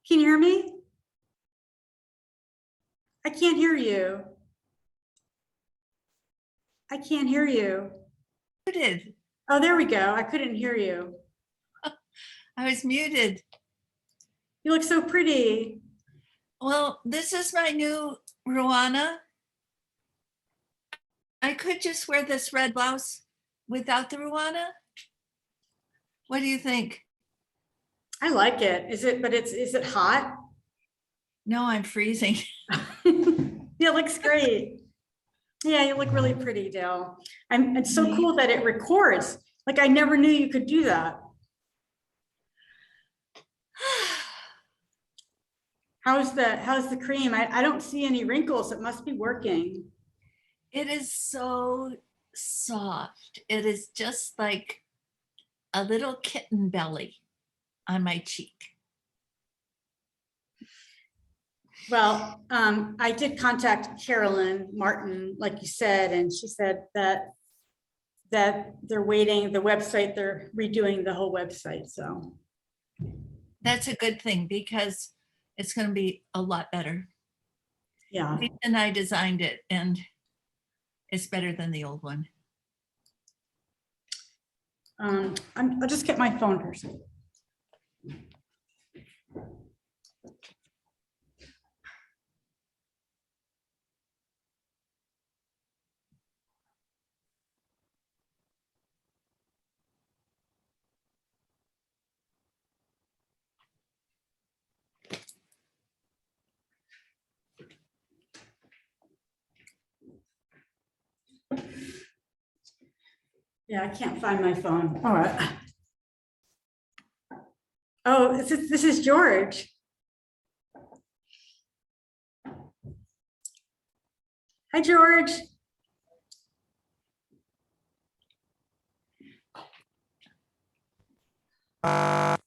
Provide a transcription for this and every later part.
Can you hear me? I can't hear you. I can't hear you. Muted. Oh, there we go. I couldn't hear you. I was muted. You look so pretty. Well, this is my new Ruana. I could just wear this red blouse without the Ruana. What do you think? I like it. Is it hot? No, I'm freezing. Yeah, it looks great. Yeah, you look really pretty, Dale. It's so cool that it records. Like I never knew you could do that. How's the cream? I don't see any wrinkles. It must be working. It is so soft. It is just like a little kitten belly on my cheek. Well, I did contact Carolyn Martin, like you said, and she said that they're waiting, the website, they're redoing the whole website, so. That's a good thing because it's going to be a lot better. Yeah. And I designed it and it's better than the old one. I'll just get my phone first. Yeah, I can't find my phone. All right. Oh, this is George. Hi, George. What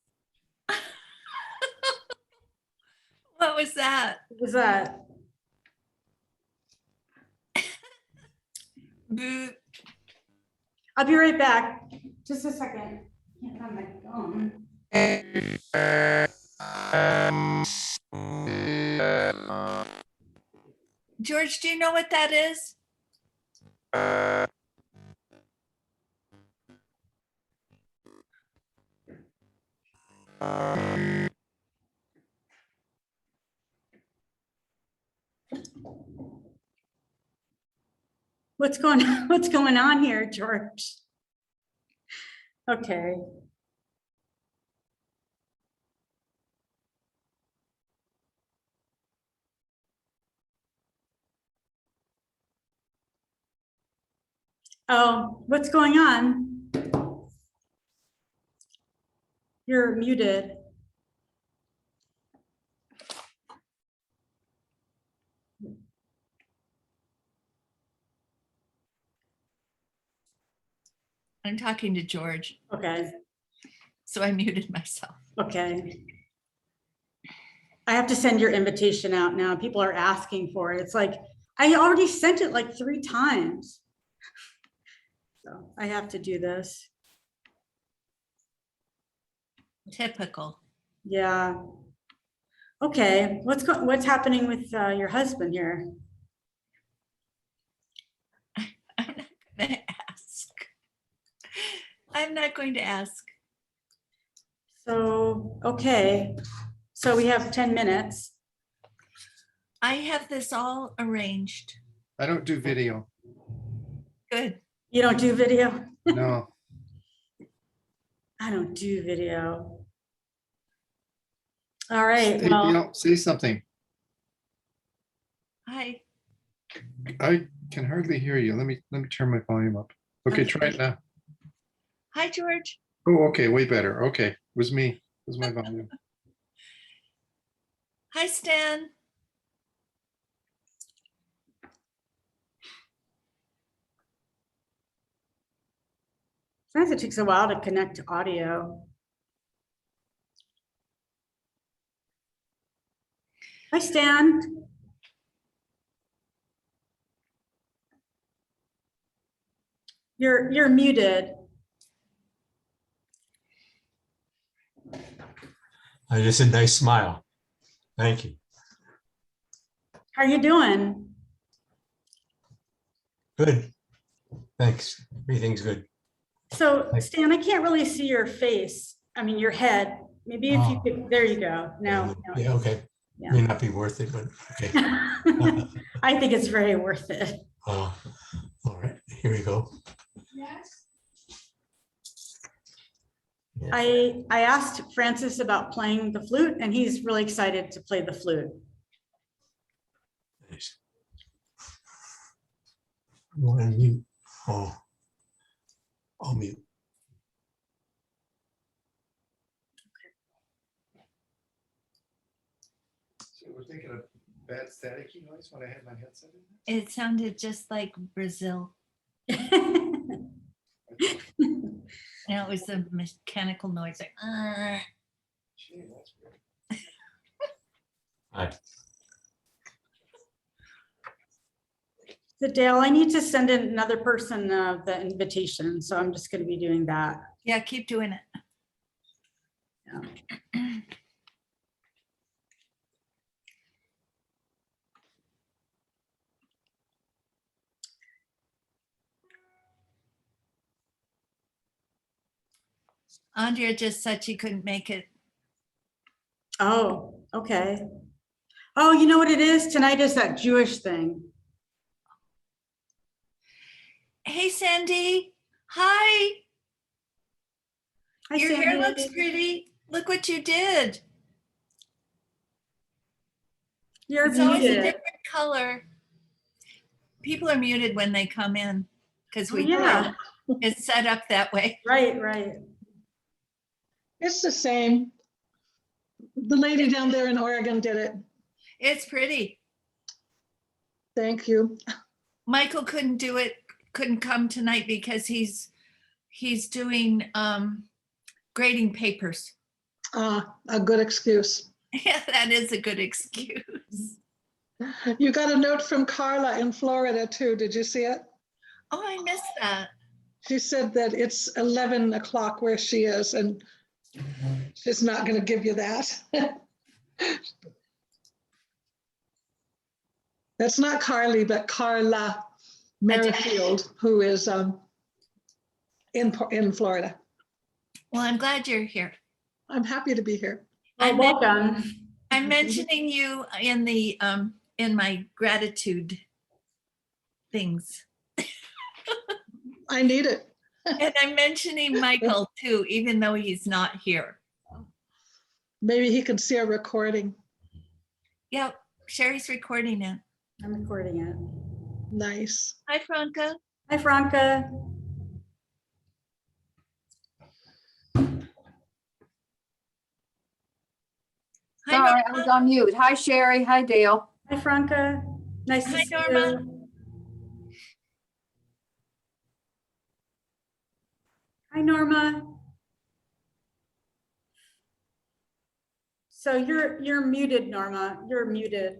was that? What was that? Boo. I'll be right back. Just a second. Can't find my phone. George, do you know what that is? What's going on here, George? Okay. Oh, what's going on? You're muted. I'm talking to George, Okay. so I muted myself. Okay. I have to send your invitation out now. People are asking for it. It's like, I already sent it like 3 times. So I have to do this. Typical. Yeah. Okay. What's happening with your husband here? I'm not going to ask. I'm not going to ask. So, okay. So we have 10 minutes. I have this all arranged. I don't do video. Good. You don't do video? No. I don't do video. All right. Say, Well, say something. Hi. I can hardly hear you. Let me turn my volume up. Okay, try it now. Hi, George. Oh, okay, way better. Okay, it was me. It was my volume. Hi, Stan. sometimes it takes a while to connect to audio. Hi, Stan. You're muted. Just a nice smile. Thank you. How are you doing? Good. Thanks. Everything's good. So Stan, I can't really see your face. I mean, your head. Maybe if you Oh. could, there you go. Now. Yeah, okay. Yeah. May not be worth it, but okay. I think it's very worth it. All right, here we go. I asked Francis about playing the flute and he's really excited to play the flute. Nice. I want to mute. Oh, I'll mute. So we're thinking of bad staticky noise when I had my headset in. It sounded just like Brazil. Now it was the mechanical noise like, Gee, that's weird. Hi. So Dale, I need to send in another person the invitation, so I'm just going to be doing that. yeah, keep doing it. Andrea just said she couldn't make it. Oh, okay. Oh, you know what it is? Tonight is that Jewish thing. Hey, Sandy. Hi. Hi, Your hair Sandy. looks pretty. Look what you did. You're It's always a muted. different color. People are muted when they come in because Oh, we yeah, it's set up that way. right, right. It's the same. The lady down there in Oregon did it. It's pretty. Thank you. Michael couldn't do it, couldn't come tonight because he's doing grading papers. A good excuse. Yeah, that is a good excuse. You got a note from Carla in Florida too. Did you see it? Oh, I missed that. She said that it's 11 o'clock where she is and she's not going to give you that. That's not Carly, but Carla Merrifield, who is in Florida. Well, I'm glad you're here. I'm happy to be here. Well, welcome. I'm mentioning you in my gratitude things. I need it. And I'm mentioning Michael too, even though he's not here. Maybe he can see a recording. Yeah, Sherry's recording it. I'm recording it. Nice. Hi, Franca. Hi, Franca. Hi, Sorry, I Norma. was on mute. Hi, Sherry. Hi, Dale. Hi, Franca. Nice to Hi, see Norma. you. Hi, Norma. So you're muted, Norma. You're muted.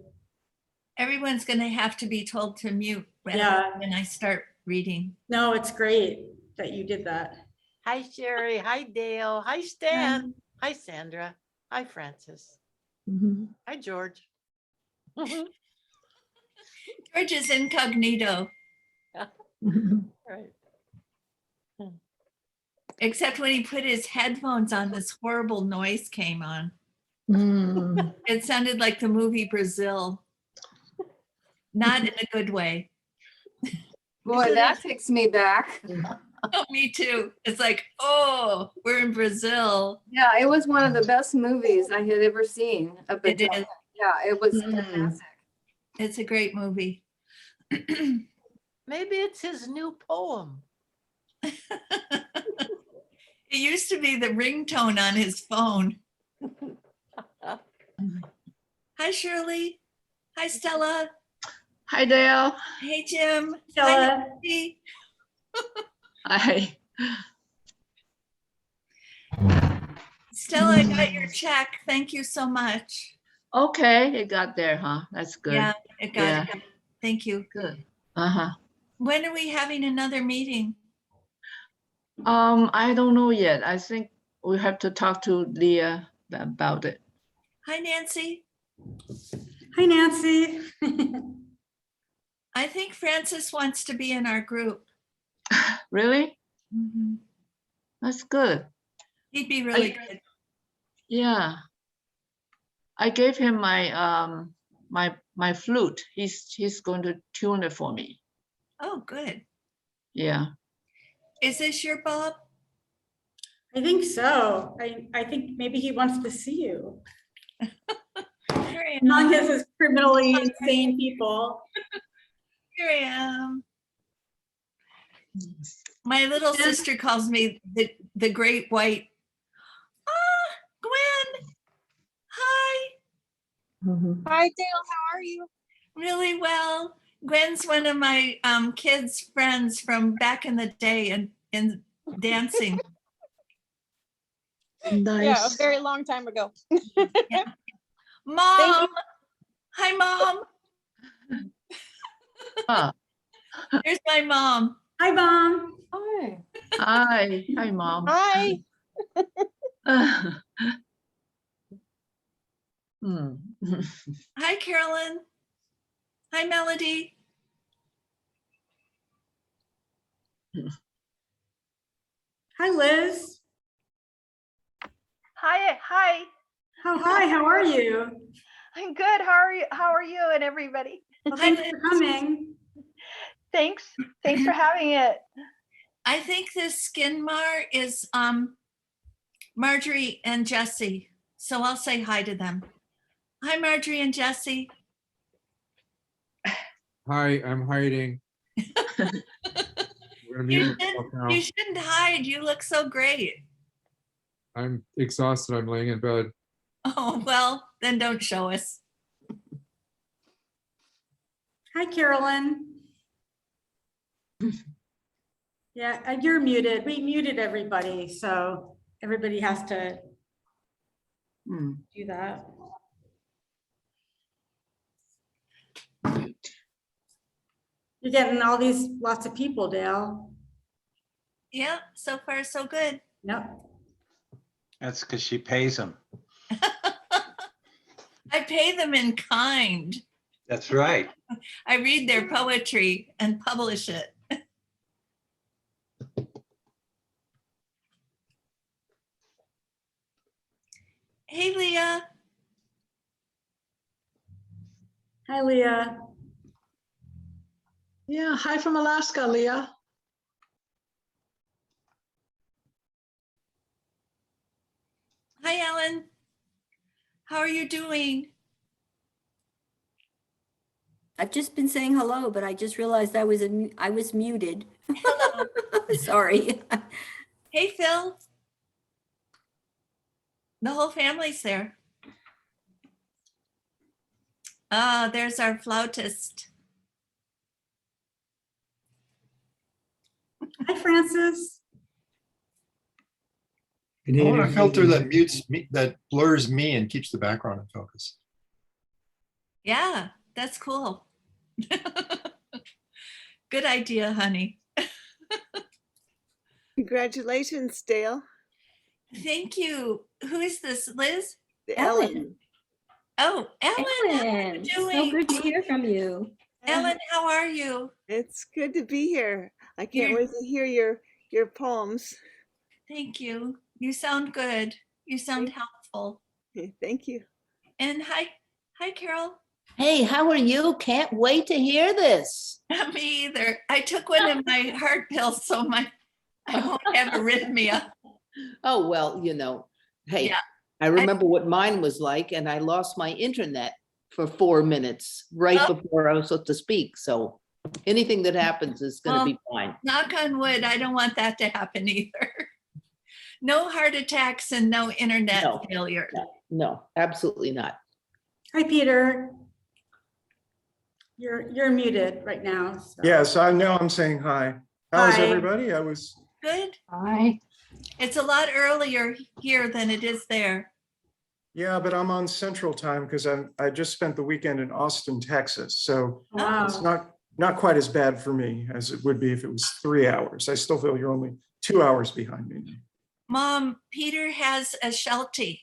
Everyone's going to have to be told to mute Yeah. when I start reading. No, it's great that you did that. Hi, Sherry. Hi, Dale. Hi, Stan. Hi, Sandra. Hi, Francis. Mhm. Hi, George. George is incognito, Right. except when he put his headphones on, this horrible noise came on. Mm. It sounded like the movie Brazil. Not in a good way. Boy, that takes me back. Oh, me too. It's like, oh, we're in Brazil. Yeah, it was one of the best movies I had ever seen. Up It until- is. Yeah, it was Mm. fantastic. It's a great movie. Maybe it's his new poem. It used to be the ringtone on his phone. Hi, Shirley. Hi, Stella. Hi, Dale. Hey, Jim. Hi, Stella. Nancy. Hi. Stella, I got your check. Thank you so much. Okay, it got there, huh? That's good. Yeah, it got Yeah. it. Thank you. Good. Uh-huh. When are we having another meeting? I don't know yet. I think we have to talk to Leah about it. Hi, Nancy. Hi, Nancy. I think Francis wants to be in our group. Really? Mhm. That's good. He'd be really I- good. Yeah. I gave him my flute. He's going to tune it for me. Oh, good. Yeah. Is this your Bob? I think so. I think maybe he wants to see you. Here I Among am. his criminally insane people. Here I am. My little sister calls me the great white. Ah, Gwen. Hi. Hi, Dale. How are you? Really well. Gwen's one of my kids' friends from back in the day in dancing. Yeah, a Nice. very long time ago. Mom. Hi, Mom. Ah, Here's my mom. Hi, Mom. Hi. hi, Mom. Hi. Hmm. Hi, Carolyn. Hi, Melody. Hi, Liz. Hi, hi. Hi, how are you? I'm good. How are you? How are you and everybody? Well, thanks for coming. Thanks. Thanks for having it. I think this skin mar is Marjorie and Jesse. So I'll say hi to them. Hi, Marjorie and Jesse. Hi, I'm hiding. We're gonna mute You, myself now. you shouldn't hide. You look so great. I'm exhausted. I'm laying in bed. Oh, well, then don't show us. Hi, Carolyn. Yeah, you're muted. We muted everybody, so everybody has to Hmm. do that. You're getting all these lots of people, Dale. Yeah, so far so good. Yep. That's because she pays them. I pay them in kind. That's right. I read their poetry and publish it. Hey, Leah. Hi, Leah. Yeah, hi from Alaska, Leah. Hi, Ellen. How are you doing? I've just been saying hello, but I just realized I was muted. Hello. Sorry. Hey, Phil. The whole family's there. Ah, there's our flautist. Hi, Francis. I want a filter that mutes me, that blurs me and keeps the background in focus. Yeah, that's cool. Good idea, honey. Congratulations, Dale. Thank you. Who is this, Liz? Ellen. Oh, Ellen, how are you So doing? good to hear from you. Ellen, how are you? It's good to be here. I can't You're- wait to hear your poems. Thank you. You sound good. You sound helpful. Thank you. And hi, Carol. Hey, how are you? Can't wait to hear this. Not me either. I took one of my heart pills, so I won't have arrhythmia. Oh, well, you know, hey, Yeah. I remember what mine was like, and I lost my internet for 4 minutes right Oh. before I was supposed to speak. So anything that happens is going to be fine. Knock on wood, I don't want that to happen either. No heart attacks and no internet No. failure. No, absolutely not. Hi, Peter. You're muted right now. So. Yes, I know I'm saying hi. How's Hi. everybody? I was, Good. Hi. It's a lot earlier here than it is there. yeah, but I'm on Central Time because I just spent the weekend in Austin, Texas. So it's Wow. not quite as bad for me as it would be if it was 3 hours. I still feel you're only 2 hours behind me. Mom, Peter has a Sheltie.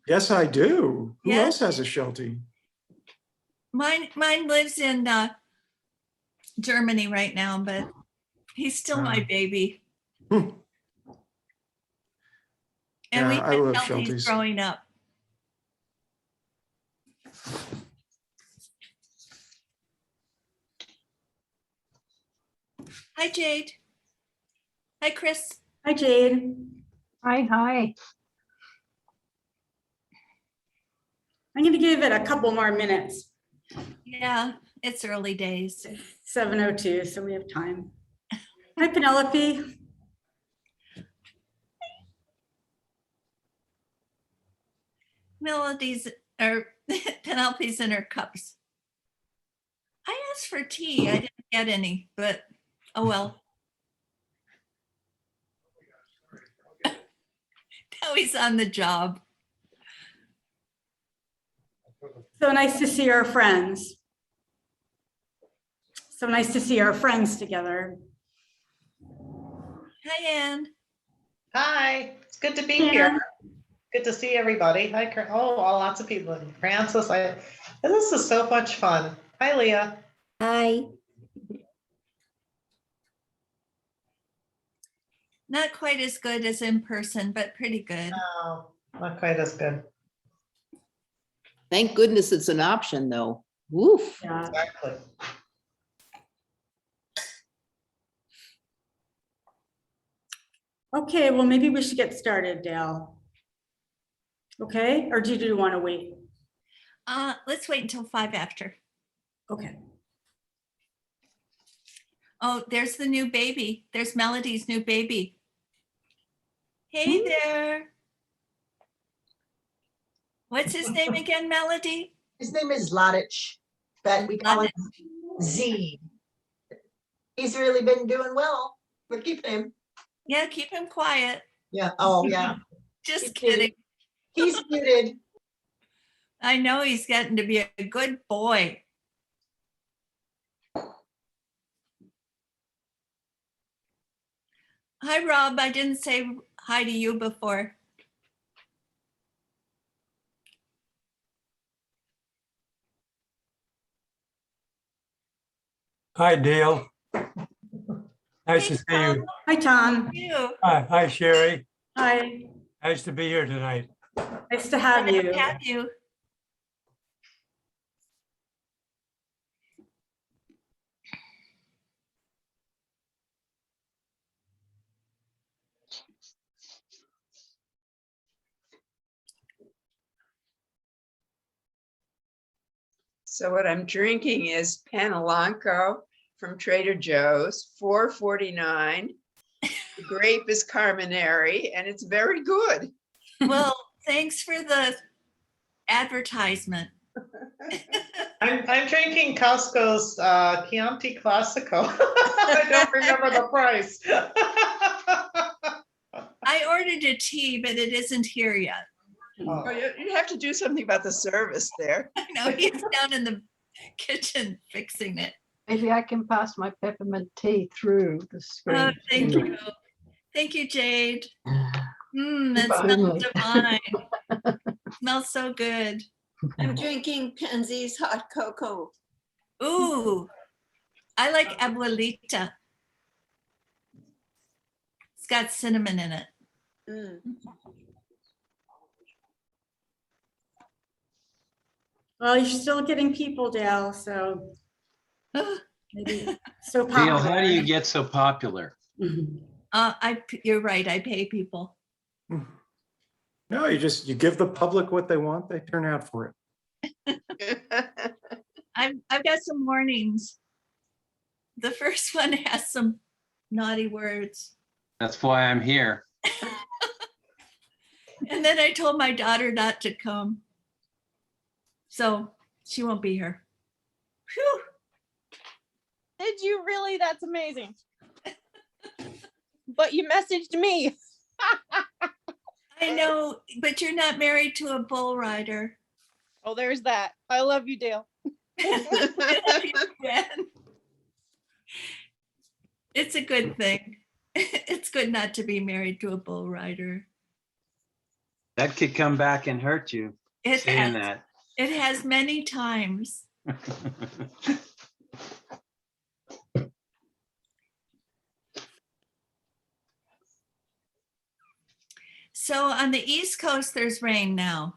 Yes, I do. Who Yeah. else has a Sheltie? Mine lives in Germany right now, but he's still my baby. Hmm. And Yeah, we've I been love Shelties Shelties. growing up. Hi, Jade. Hi, Chris. Hi, Jade. Hi. I'm gonna give it a couple more minutes. Yeah, it's early days. 7:02, so we have time. Hi, Penelope. Melody's or Penelope's in her cups. I asked for tea. I didn't get any, but oh well. Now he's on the job. So nice to see our friends. So nice to see our friends together. Hi, Ann. Hi, it's good to be Yeah. here. Good to see everybody. Hi, lots of people. Francis, this is so much fun. Hi, Leah. Hi. Not quite as good as in person, but pretty good. No, not quite as good. Thank goodness it's an option, though. Woof. Yeah. Exactly. Okay, well, maybe we should get started, Dale. Okay, or do you want to wait? Let's wait until 5 after. Okay. Oh, there's the new baby. There's Melody's new baby. Hey there. What's his name again, Melody? His name is Zlatich, but we call him Z. He's really been doing well. We're keeping him. Yeah, keep him quiet. Yeah. Oh, yeah. Just kidding. He's muted. I know he's getting to be a good boy. Hi, Rob. I didn't say hi to you before. Hi, Dale. Nice to see you. Hi, Tom. You. Hi, Sherry. Hi, Nice to be here tonight. nice to have you. Have you? So what I'm drinking is Panalanco from Trader Joe's, $4.49. The grape is Carmenere, and it's very good. Well, thanks for the advertisement. I'm drinking Costco's Chianti Classico. I don't remember the price. I ordered a tea, but it isn't here yet. Oh, you have to do something about the service there. I know he's down in the kitchen fixing it. Maybe I can pass my peppermint tea through the screen. Oh, thank you. Thank you, Jade. That smells divine. Smells so good. I'm drinking Pansy's hot cocoa. Ooh, I like Abuelita. It's got cinnamon in it. Well, you're still getting people, Dale, so maybe so Dale, popular. how do you get so popular? You're right. I pay people. No, you give the public what they want, they turn out for it. I've got some warnings. The first one has some naughty words. That's why I'm here. And then I told my daughter not to come. So she won't be here. Whew. Did you really? That's amazing. But you messaged me. I know, but you're not married to a bull rider. Oh, there's that. I love you, Dale. It's a good thing. It's good not to be married to a bull rider. That could come back and hurt you, It saying has, that. it has many times. So on the East Coast, there's rain now.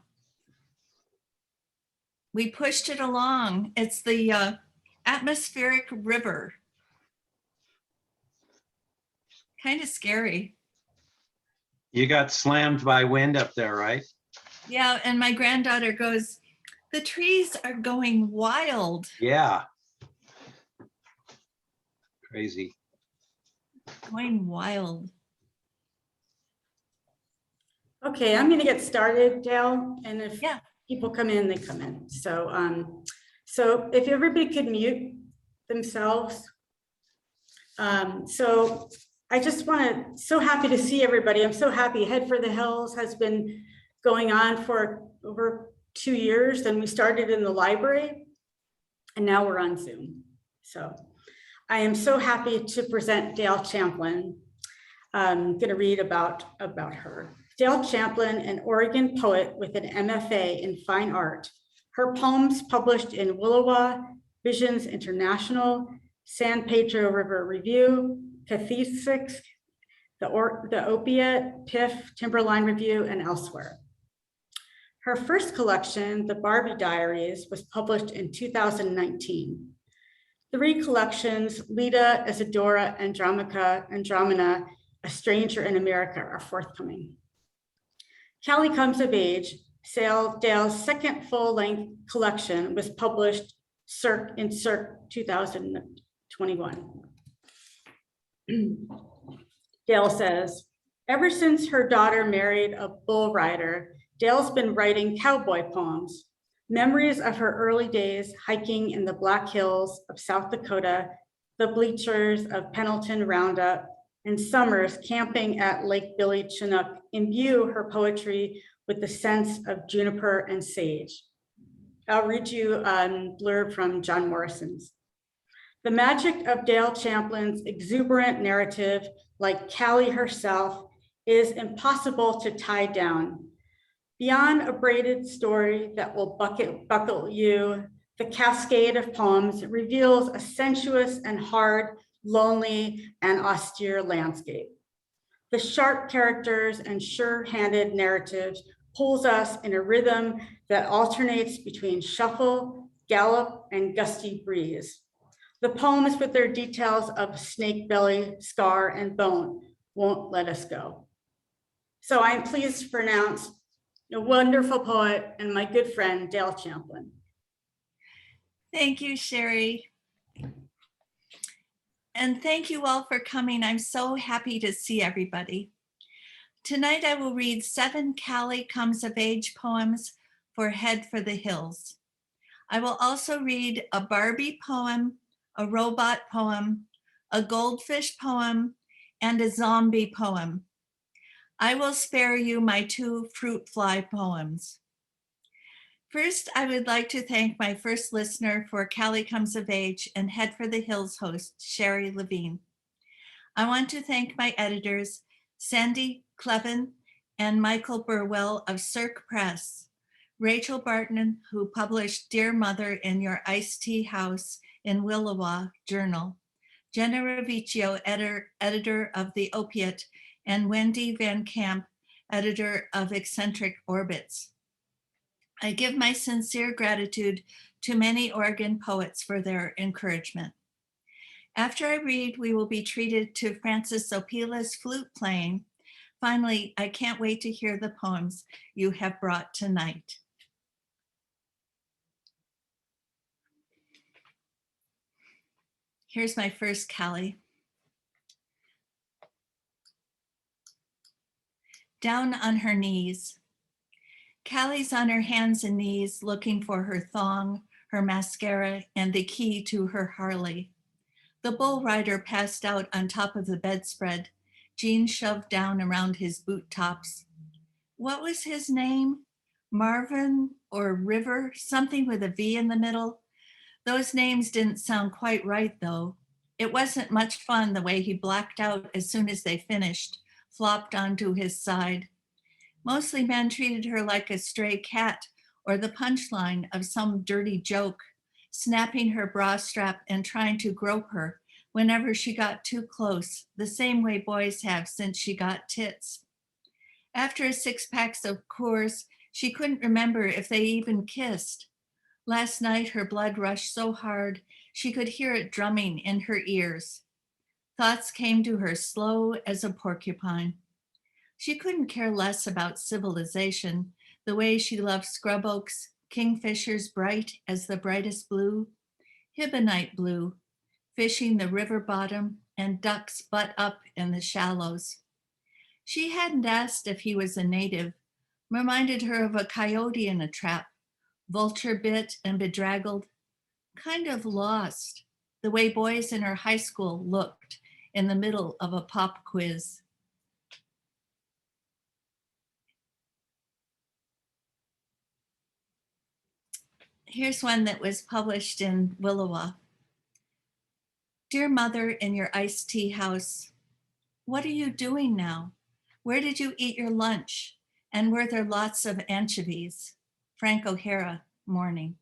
We pushed it along. It's the atmospheric river. Kind of scary. You got slammed by wind up there, right? Yeah, and my granddaughter goes, the trees are going wild. Yeah. Crazy. Going wild. Okay, I'm gonna get started, Dale, and if people come in, they come in. So, so if everybody could mute themselves. So I just so happy to see everybody. I'm so happy. Head for the Hills has been going on for over 2 years. Then we started in the library and now we're on Zoom. So I am so happy to present Dale Champlin. I'm gonna read about her. Dale Champlin, an Oregon poet with an MFA in fine art. Her poems published in Willowa, Visions International, San Pedro River Review, Cathesics, the Opiate, PIF, Timberline Review, and elsewhere. Her first collection, The Barbie Diaries, was published in 2019. 3 collections, Leda, Isadora, Andromeda, A Stranger in America, are forthcoming. Callie Comes of Age, Dale's second full-length collection, was published in Cirque 2021. Dale says, ever since her daughter married a bull rider, Dale's been writing cowboy poems, memories of her early days hiking in the Black Hills of South Dakota, the bleachers of Pendleton Roundup, and summers camping at Lake Billy Chinook imbue her poetry with the sense of juniper and sage. I'll read you a blurb from John Morrison's. The magic of Dale Champlin's exuberant narrative, like Callie herself, is impossible to tie down. Beyond a braided story that will buckle you, the cascade of poems reveals a sensuous and hard, lonely and austere landscape. The sharp characters and sure-handed narratives pulls us in a rhythm that alternates between shuffle, gallop, and gusty breeze. The poems with their details of snake belly, scar, and bone won't let us go. So I'm pleased to pronounce a wonderful poet and my good friend, Dale Champlin. Thank you, Sherry. And thank you all for coming. I'm so happy to see everybody. Tonight I will read 7 Callie Comes of Age poems for Head for the Hills. I will also read a Barbie poem, a robot poem, a goldfish poem, and a zombie poem. I will spare you my 2 fruit fly poems. First, I would like to thank my first listener for Callie Comes of Age and Head for the Hills host, Sherry Levine. I want to thank my editors, Sandy Clevin and Michael Burwell of Cirque Press, Rachel Barton, who published Dear Mother in Your Iced Tea House in Willowa Journal, Jenna Ravicchio, editor of The Opiate, and Wendy Van Camp, editor of Eccentric Orbits. I give my sincere gratitude to many Oregon poets for their encouragement. After I read, we will be treated to Francis Opila's flute playing. Finally, I can't wait to hear the poems you have brought tonight. Here's my first Callie. Down on her knees. Callie's on her hands and knees looking for her thong, her mascara, and the key to her Harley. The bull rider passed out on top of the bedspread, jeans shoved down around his boot tops. What was his name? Marvin or River, something with a V in the middle? Those names didn't sound quite right though. It wasn't much fun the way he blacked out as soon as they finished, flopped onto his side. Mostly men treated her like a stray cat or the punchline of some dirty joke, snapping her bra strap and trying to grope her whenever she got too close, the same way boys have since she got tits. After a 6-pack of Coors, she couldn't remember if they even kissed. Last night, her blood rushed so hard she could hear it drumming in her ears. Thoughts came to her slow as a porcupine. She couldn't care less about civilization, the way she loved scrub oaks, kingfishers bright as the brightest blue, hibonite blue, fishing the river bottom, and ducks butt up in the shallows. She hadn't asked if he was a native, reminded her of a coyote in a trap, vulture bit and bedraggled, kind of lost, the way boys in her high school looked in the middle of a pop quiz. Here's one that was published in Willowa. Dear Mother in your iced tea house, what are you doing now? Where did you eat your lunch? And were there lots of anchovies? Frank O'Hara, morning.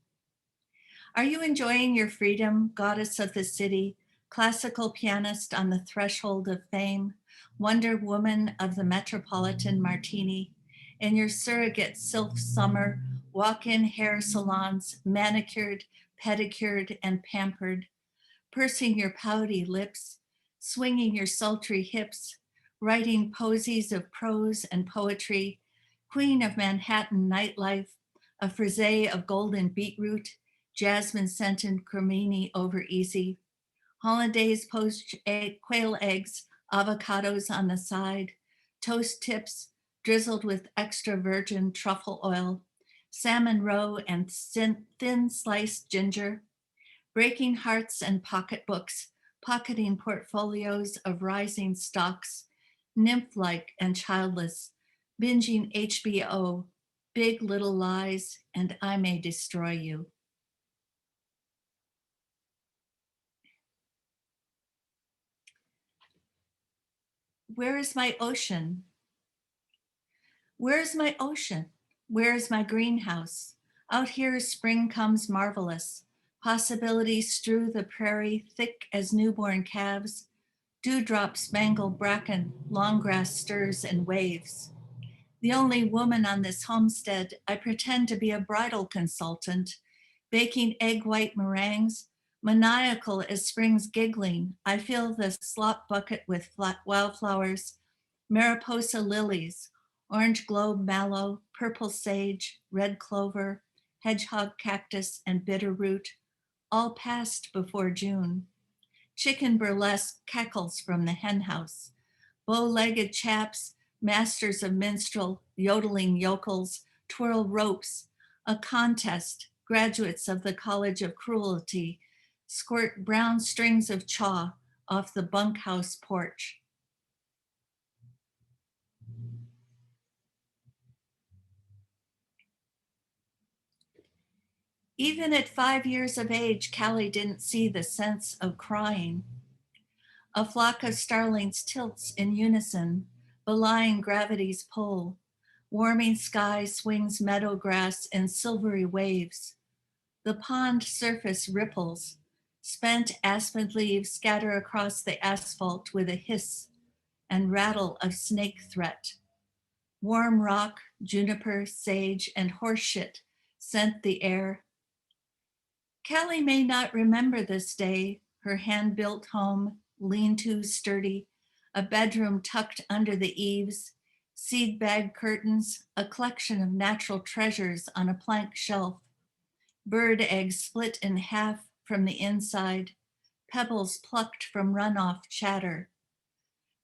Are you enjoying your freedom, goddess of the city, classical pianist on the threshold of fame, Wonder Woman of the Metropolitan Martini, in your surrogate sylph summer, walk-in hair salons, manicured, pedicured, and pampered, pursing your pouty lips, swinging your sultry hips, writing posies of prose and poetry, queen of Manhattan nightlife, a frisee of golden beetroot, jasmine-scented cremini over easy, hollandaise poached quail eggs, avocados on the side, toast tips drizzled with extra virgin truffle oil, salmon roe and thin sliced ginger, breaking hearts and pocketbooks, pocketing portfolios of rising stocks, nymph-like and childless, binging HBO, Big Little Lies, and I May Destroy You. Where is my ocean? Where is my ocean? Where is my greenhouse? Out here, spring comes marvelous. Possibilities strew the prairie thick as newborn calves. Dewdrops spangle bracken, long grass stirs in waves. The only woman on this homestead, I pretend to be a bridal consultant, baking egg white meringues, maniacal as spring's giggling. I fill the slop bucket with wildflowers, Mariposa lilies, orange globe mallow, purple sage, red clover, hedgehog cactus, and bitterroot, all passed before June. Chicken burlesque cackles from the henhouse. Bow-legged chaps, masters of minstrel, yodeling yokels, twirl ropes, a contest, graduates of the College of Cruelty, squirt brown strings of chaw off the bunkhouse porch. Even at 5 years of age, Callie didn't see the sense of crying. A flock of starlings tilts in unison, belying gravity's pull. Warming sky swings meadow grass in silvery waves. The pond surface ripples. Spent aspen leaves scatter across the asphalt with a hiss and rattle of snake threat. Warm rock, juniper, sage, and horseshit scent the air. Callie may not remember this day, her hand-built home, lean-to sturdy, a bedroom tucked under the eaves, seed bag curtains, a collection of natural treasures on a plank shelf, bird eggs split in half from the inside, pebbles plucked from runoff chatter.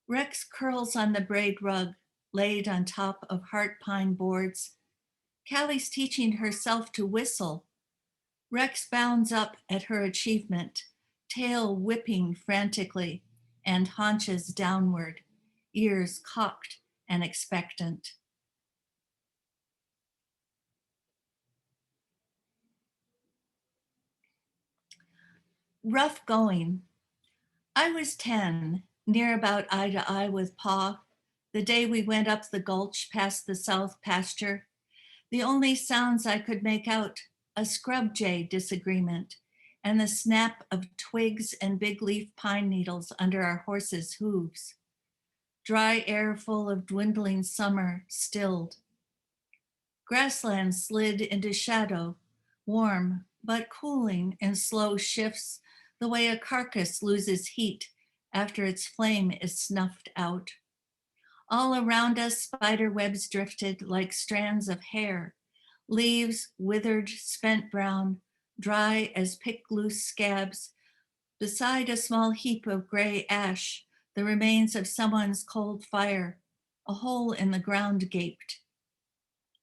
Rex curls on the braid rug, laid on top of heart pine boards. Callie's teaching herself to whistle. Rex bounds up at her achievement, tail whipping frantically and haunches downward, ears cocked and expectant. Rough going. I was 10, near about eye to eye with Pa, The day we went up the gulch past the south pasture, the only sounds I could make out, a scrub jay disagreement and the snap of twigs and big leaf pine needles under our horses' hooves. Dry air full of dwindling summer stilled. Grassland slid into shadow, warm but cooling in slow shifts, the way a carcass loses heat after its flame is snuffed out. All around us, spider webs drifted like strands of hair, leaves withered, spent brown, dry as picked loose scabs. Beside a small heap of gray ash, the remains of someone's cold fire, a hole in the ground gaped.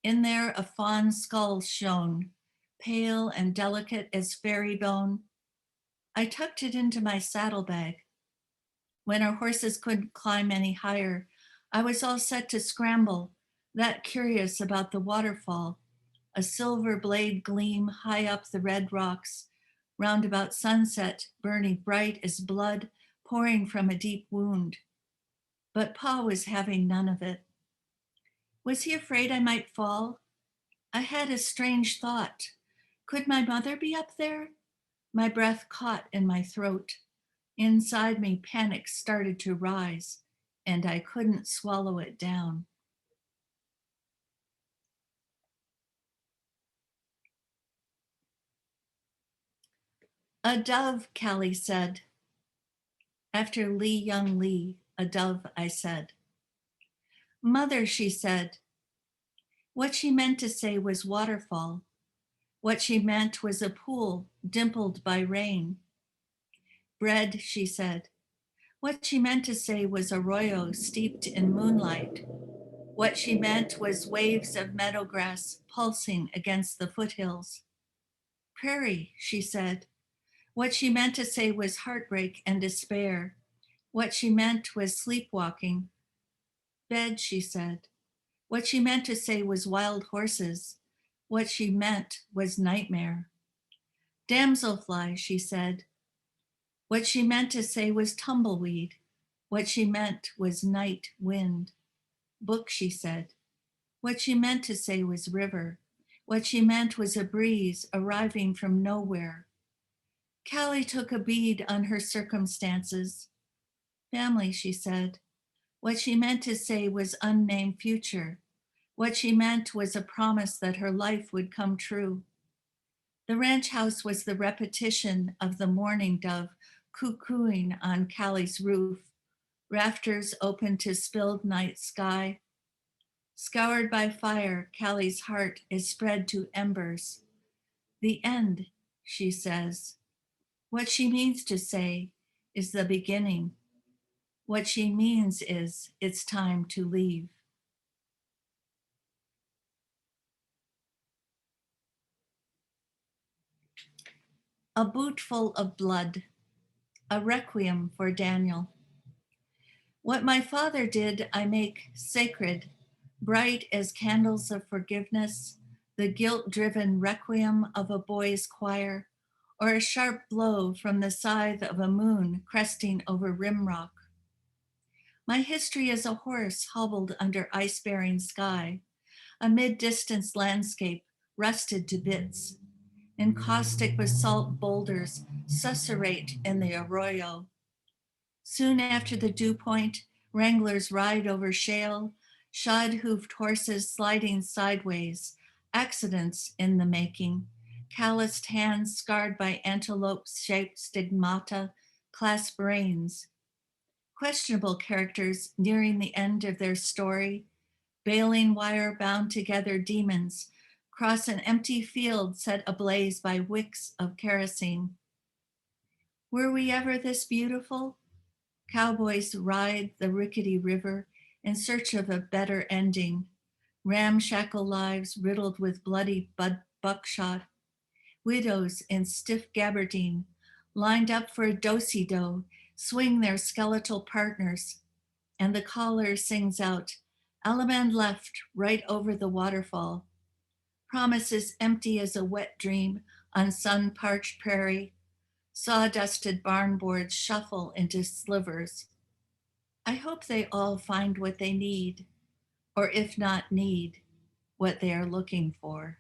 In there, a fawn's skull shone, pale and delicate as fairy bone. I tucked it into my saddlebag. When our horses couldn't climb any higher, I was all set to scramble, that curious about the waterfall, a silver blade gleam high up the red rocks, round about sunset, burning bright as blood pouring from a deep wound. But Pa was having none of it. Was he afraid I might fall? I had a strange thought. Could my mother be up there? My breath caught in my throat. Inside me, panic started to rise, and I couldn't swallow it down. A dove, Callie said. After Lee Young Lee, a dove, I said. Mother, she said. What she meant to say was waterfall. What she meant was a pool dimpled by rain. Bread, she said. What she meant to say was arroyo steeped in moonlight. What she meant was waves of meadowgrass pulsing against the foothills. Prairie, she said. What she meant to say was heartbreak and despair. What she meant was sleepwalking. Bed, she said. What she meant to say was wild horses. What she meant was nightmare. Damselfly, she said. What she meant to say was tumbleweed. What she meant was night wind. Book, she said. What she meant to say was river. What she meant was a breeze arriving from nowhere. Callie took a bead on her circumstances. Family, she said. What she meant to say was unnamed future. What she meant was a promise that her life would come true. The ranch house was the repetition of the mourning dove cuckooing on Callie's roof, rafters open to spilled night sky. Scoured by fire, Callie's heart is spread to embers. The end, she says. What she means to say is the beginning. What she means is it's time to leave. A bootful of blood, a requiem for Daniel. What my father did, I make sacred, bright as candles of forgiveness, the guilt-driven requiem of a boy's choir, or a sharp blow from the scythe of a moon cresting over rimrock. My history is a horse hobbled under ice-bearing sky, a mid-distance landscape rusted to bits, encaustic with salt boulders susurrate in the arroyo. Soon after the dew point, wranglers ride over shale, shod-hoofed horses sliding sideways, accidents in the making, calloused hands scarred by antelope-shaped stigmata, clasp reins. Questionable characters nearing the end of their story, baling wire bound together demons, cross an empty field set ablaze by wicks of kerosene. Were we ever this beautiful? Cowboys ride the rickety river in search of a better ending, ramshackle lives riddled with bloody buckshot, widows in stiff gabardine, lined up for a do-si-do, swing their skeletal partners, and the caller sings out, Alaman left right over the waterfall. Promises empty as a wet dream on sun-parched prairie, sawdusted barn boards shuffle into slivers. I hope they all find what they need, or if not need, what they are looking for.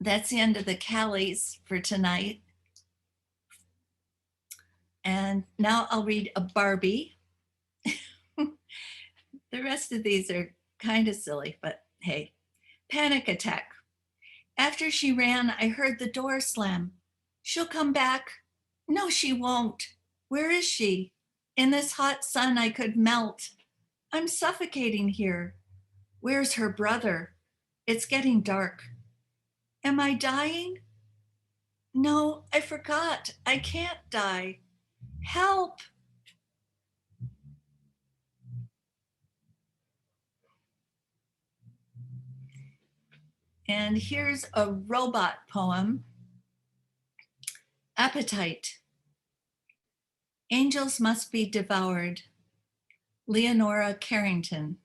That's the end of the Callies for tonight. And now I'll read a Barbie. The rest of these are kind of silly, but hey. Panic attack. After she ran, I heard the door slam. She'll come back. No, she won't. Where is she? In this hot sun, I could melt. I'm suffocating here. Where's her brother? It's getting dark. Am I dying? No, I forgot. I can't die. Help! And here's a robot poem. Appetite. Angels must be devoured. Leonora Carrington.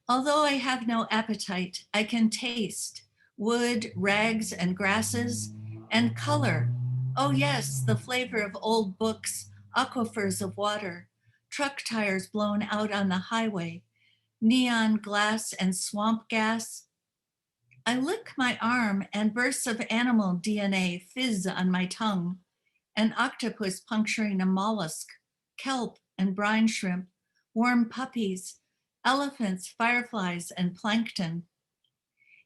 Although I have no appetite, I can taste wood, rags, and grasses, and color. Oh yes, the flavor of old books, aquifers of water, truck tires blown out on the highway, neon glass and swamp gas. I lick my arm and bursts of animal DNA fizz on my tongue, an octopus puncturing a mollusk, kelp and brine shrimp, warm puppies, elephants, fireflies, and plankton.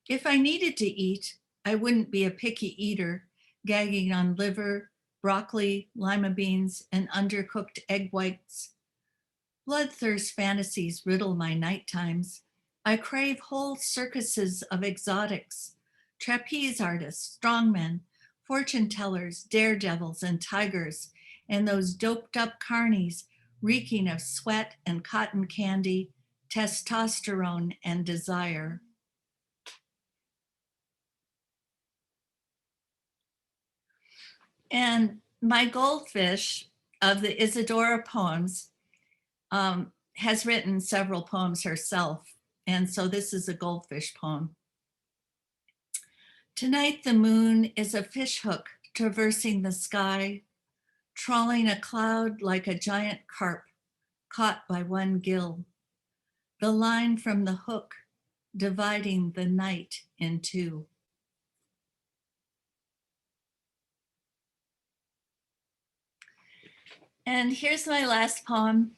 If I needed to eat, I wouldn't be a picky eater, gagging on liver, broccoli, lima beans, and undercooked egg whites. Bloodthirst fantasies riddle my night times. I crave whole circuses of exotics, trapeze artists, strongmen, fortune tellers, daredevils, and tigers, and those doped up carnies reeking of sweat and cotton candy, testosterone and desire. And my goldfish of the Isadora poems has written several poems herself. And so this is a goldfish poem. Tonight the moon is a fishhook traversing the sky, trawling a cloud like a giant carp caught by one gill. The line from the hook dividing the night in two. And here's my last poem.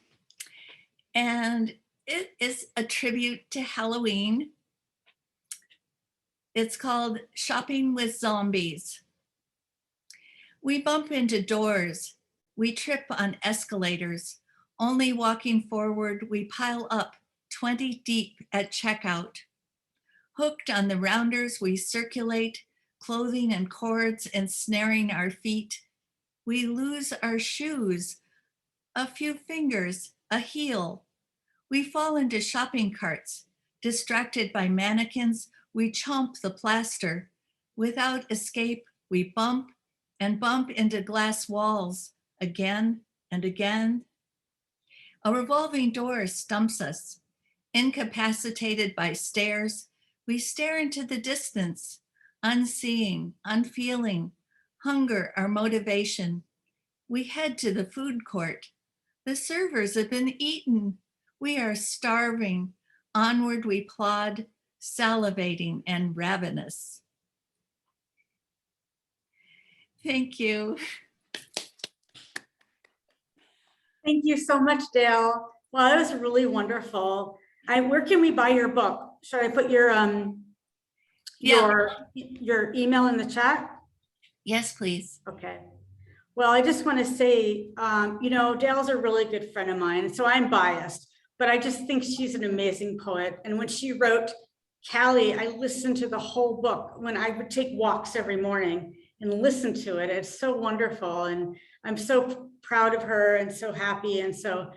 And it is a tribute to Halloween. It's called Shopping with Zombies. We bump into doors. We trip on escalators. Only walking forward, we pile up 20 deep at checkout. Hooked on the rounders, we circulate, clothing and cords ensnaring our feet. We lose our shoes, a few fingers, a heel. We fall into shopping carts. Distracted by mannequins, we chomp the plaster. Without escape, we bump and bump into glass walls again and again. A revolving door stumps us. Incapacitated by stares, we stare into the distance, unseeing, unfeeling, hunger our motivation. We head to the food court. The servers have been eaten. We are starving. Onward we plod, salivating and ravenous. Thank you. Thank you so much, Dale. Wow, that was really wonderful. Where can we buy your book? Should I put your email in the chat? Yes, please. Okay. Well, I just want to say, you know, Dale's a really good friend of mine, so I'm biased, but I just think she's an amazing poet. And when she wrote Callie, I listened to the whole book when I would take walks every morning and listen to it. It's so wonderful. And I'm so proud of her and so happy. And so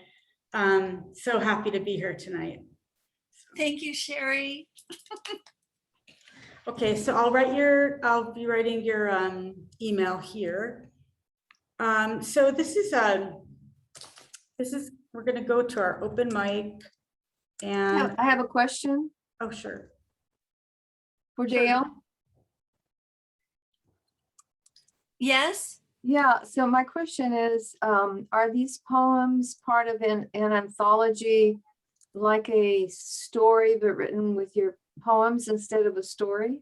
happy to be here tonight. Thank you, Sherry. Okay, so I'll be writing your email here. So we're gonna go to our open mic and I have a question oh, sure. for Dale. Yes. Yeah, so my question is, are these poems part of an anthology, like a story, but written with your poems instead of a story?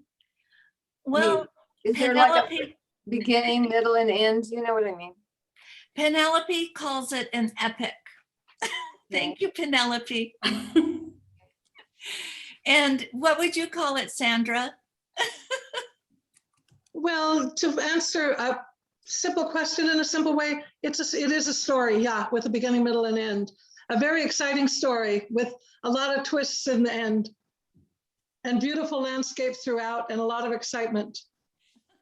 Well, Is there like a Penelope, beginning, middle, and end? You know what I mean? Penelope calls it an epic. Thank you, Penelope. And what would you call it, Sandra? Well, to answer a simple question in a simple way, it is a story, yeah, with a beginning, middle, and end. A very exciting story with a lot of twists in the end. And beautiful landscape throughout and a lot of excitement.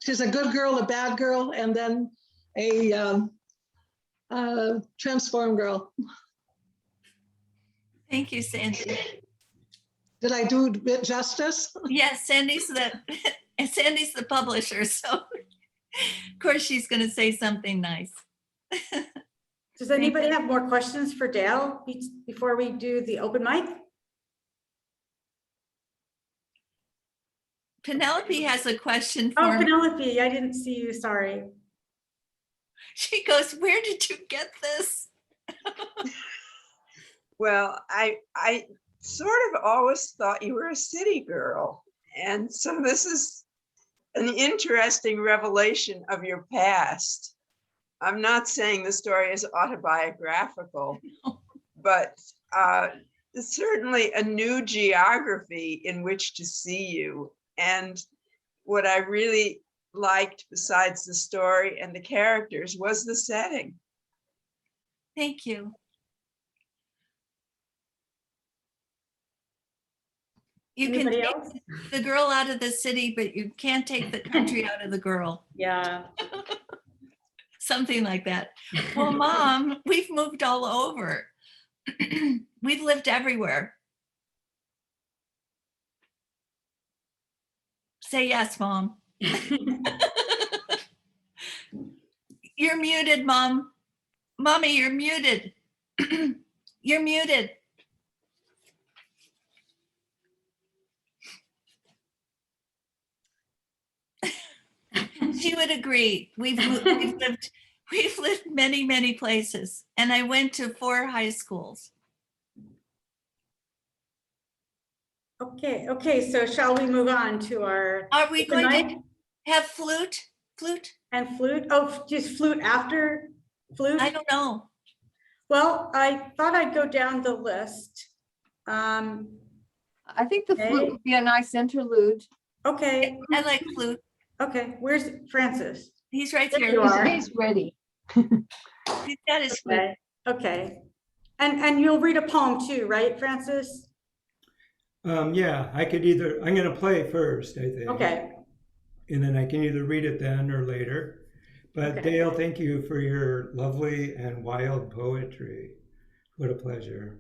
She's a good girl, a bad girl, and then a transformed girl. Thank you, Sandy. Did I do it justice? Yes, Sandy's the publisher, so of course she's going to say something nice. Does anybody have more questions for Dale before we do the open mic? Penelope has a question for Oh, me. Penelope, I didn't see you, sorry. She goes, "Where did you get this?" Well, I sort of always thought you were a city girl. And so this is an interesting revelation of your past. I'm not saying the story is autobiographical, but it's certainly a new geography in which to see you. And what I really liked, besides the story and the characters, was the setting. Thank you. You can Anybody take else? the girl out of the city, but you can't take the country out of the girl. Yeah. Something like that. Well, Mom, we've moved all over. We've lived everywhere. Say yes, Mom. You're muted, Mom. Mommy, you're muted. You're muted. She would agree. We've lived many, many places, and I went to 4 high schools. Okay, so shall we move on to our? Are we open going mic to have flute? and flute? Oh, just flute after flute? I don't know. Well, I thought I'd go down the list. I think the Okay. flute would be a nice interlude. Okay, I like flute. okay, where's Francis? He's right There here. you are. He's ready. He's got his flute. Okay. And you'll read a poem too, right, Francis? Yeah, I'm going to play first, I think. Okay. And then I can either read it then or later. But Okay. Dale, thank you for your lovely and wild poetry. What a pleasure.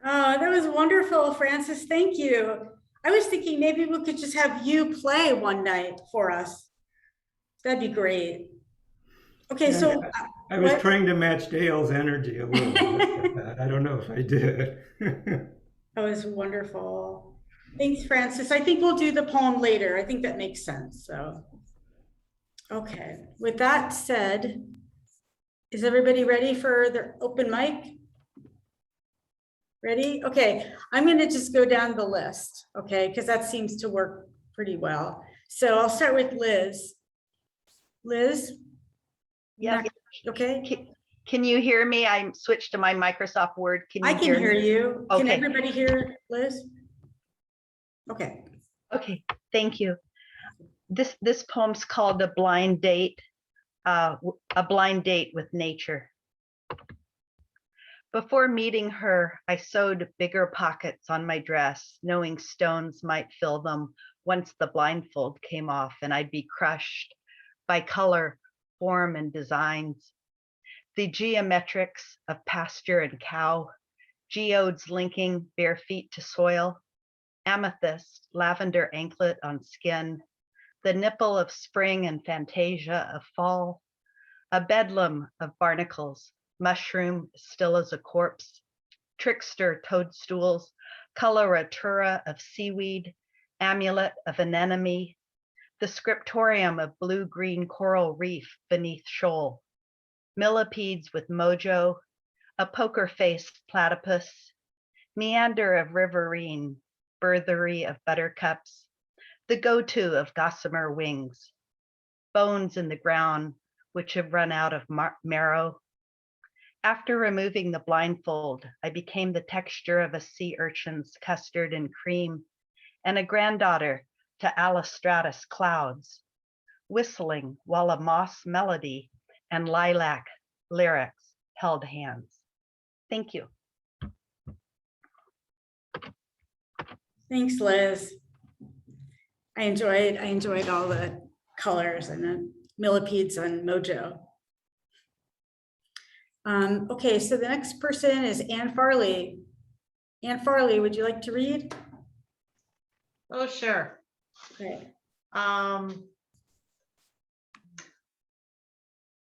Oh, that was wonderful, Francis. Thank you. I was thinking maybe we could just have you play one night for us. That'd be great. Okay, Yeah, so I was what- trying to match Dale's energy a little bit with that. I don't know if I did. that was wonderful. Thanks, Francis. I think we'll do the poem later. I think that makes sense. So, okay. With that said, is everybody ready for their open mic? Ready? Okay, I'm going to just go down the list, okay, because that seems to work pretty well. So I'll start with Liz. Liz? Yeah. Okay. Can you hear me? I switched to my Microsoft Word. Can you I can hear me? you. Can Okay. everybody hear Liz? Okay. Okay, thank you. This poem's called A Blind Date, A Blind Date with Nature. Before meeting her, I sewed bigger pockets on my dress, knowing stones might fill them once the blindfold came off and I'd be crushed by color, form, and designs. The geometrics of pasture and cow, geodes linking bare feet to soil, amethyst, lavender anklet on skin, the nipple of spring and fantasia of fall, a bedlam of barnacles, mushroom still as a corpse, trickster toadstools, coloratura of seaweed, amulet of anemone, the scriptorium of blue-green coral reef beneath shoal, millipedes with mojo, a poker-faced platypus, meander of riverine, birthery of buttercups, the go-to of gossamer wings, bones in the ground which have run out of marrow. After removing the blindfold, I became the texture of a sea urchin's custard and cream, and a granddaughter to allostratus clouds, whistling while a moss melody and lilac lyrics held hands. Thank you. Thanks, Liz. I enjoyed all the colors and the millipedes on Mojo. Okay, so the next person is Ann Farley. Ann Farley, would you like to read? Oh, sure. Okay.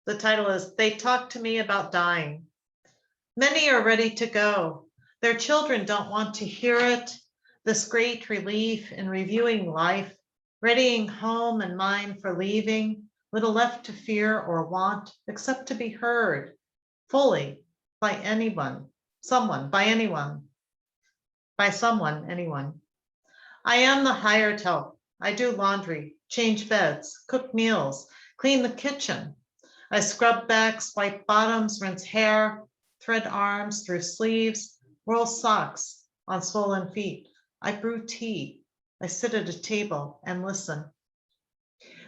The title is They Talk to Me About Dying. Many are ready to go. Their children don't want to hear it. This great relief in reviewing life, readying home and mind for leaving, little left to fear or want, except to be heard fully by anyone, by someone, anyone. I am the hired help. I do laundry, change beds, cook meals, clean the kitchen. I scrub backs, wipe bottoms, rinse hair, thread arms through sleeves, roll socks on swollen feet. I brew tea. I sit at a table and listen.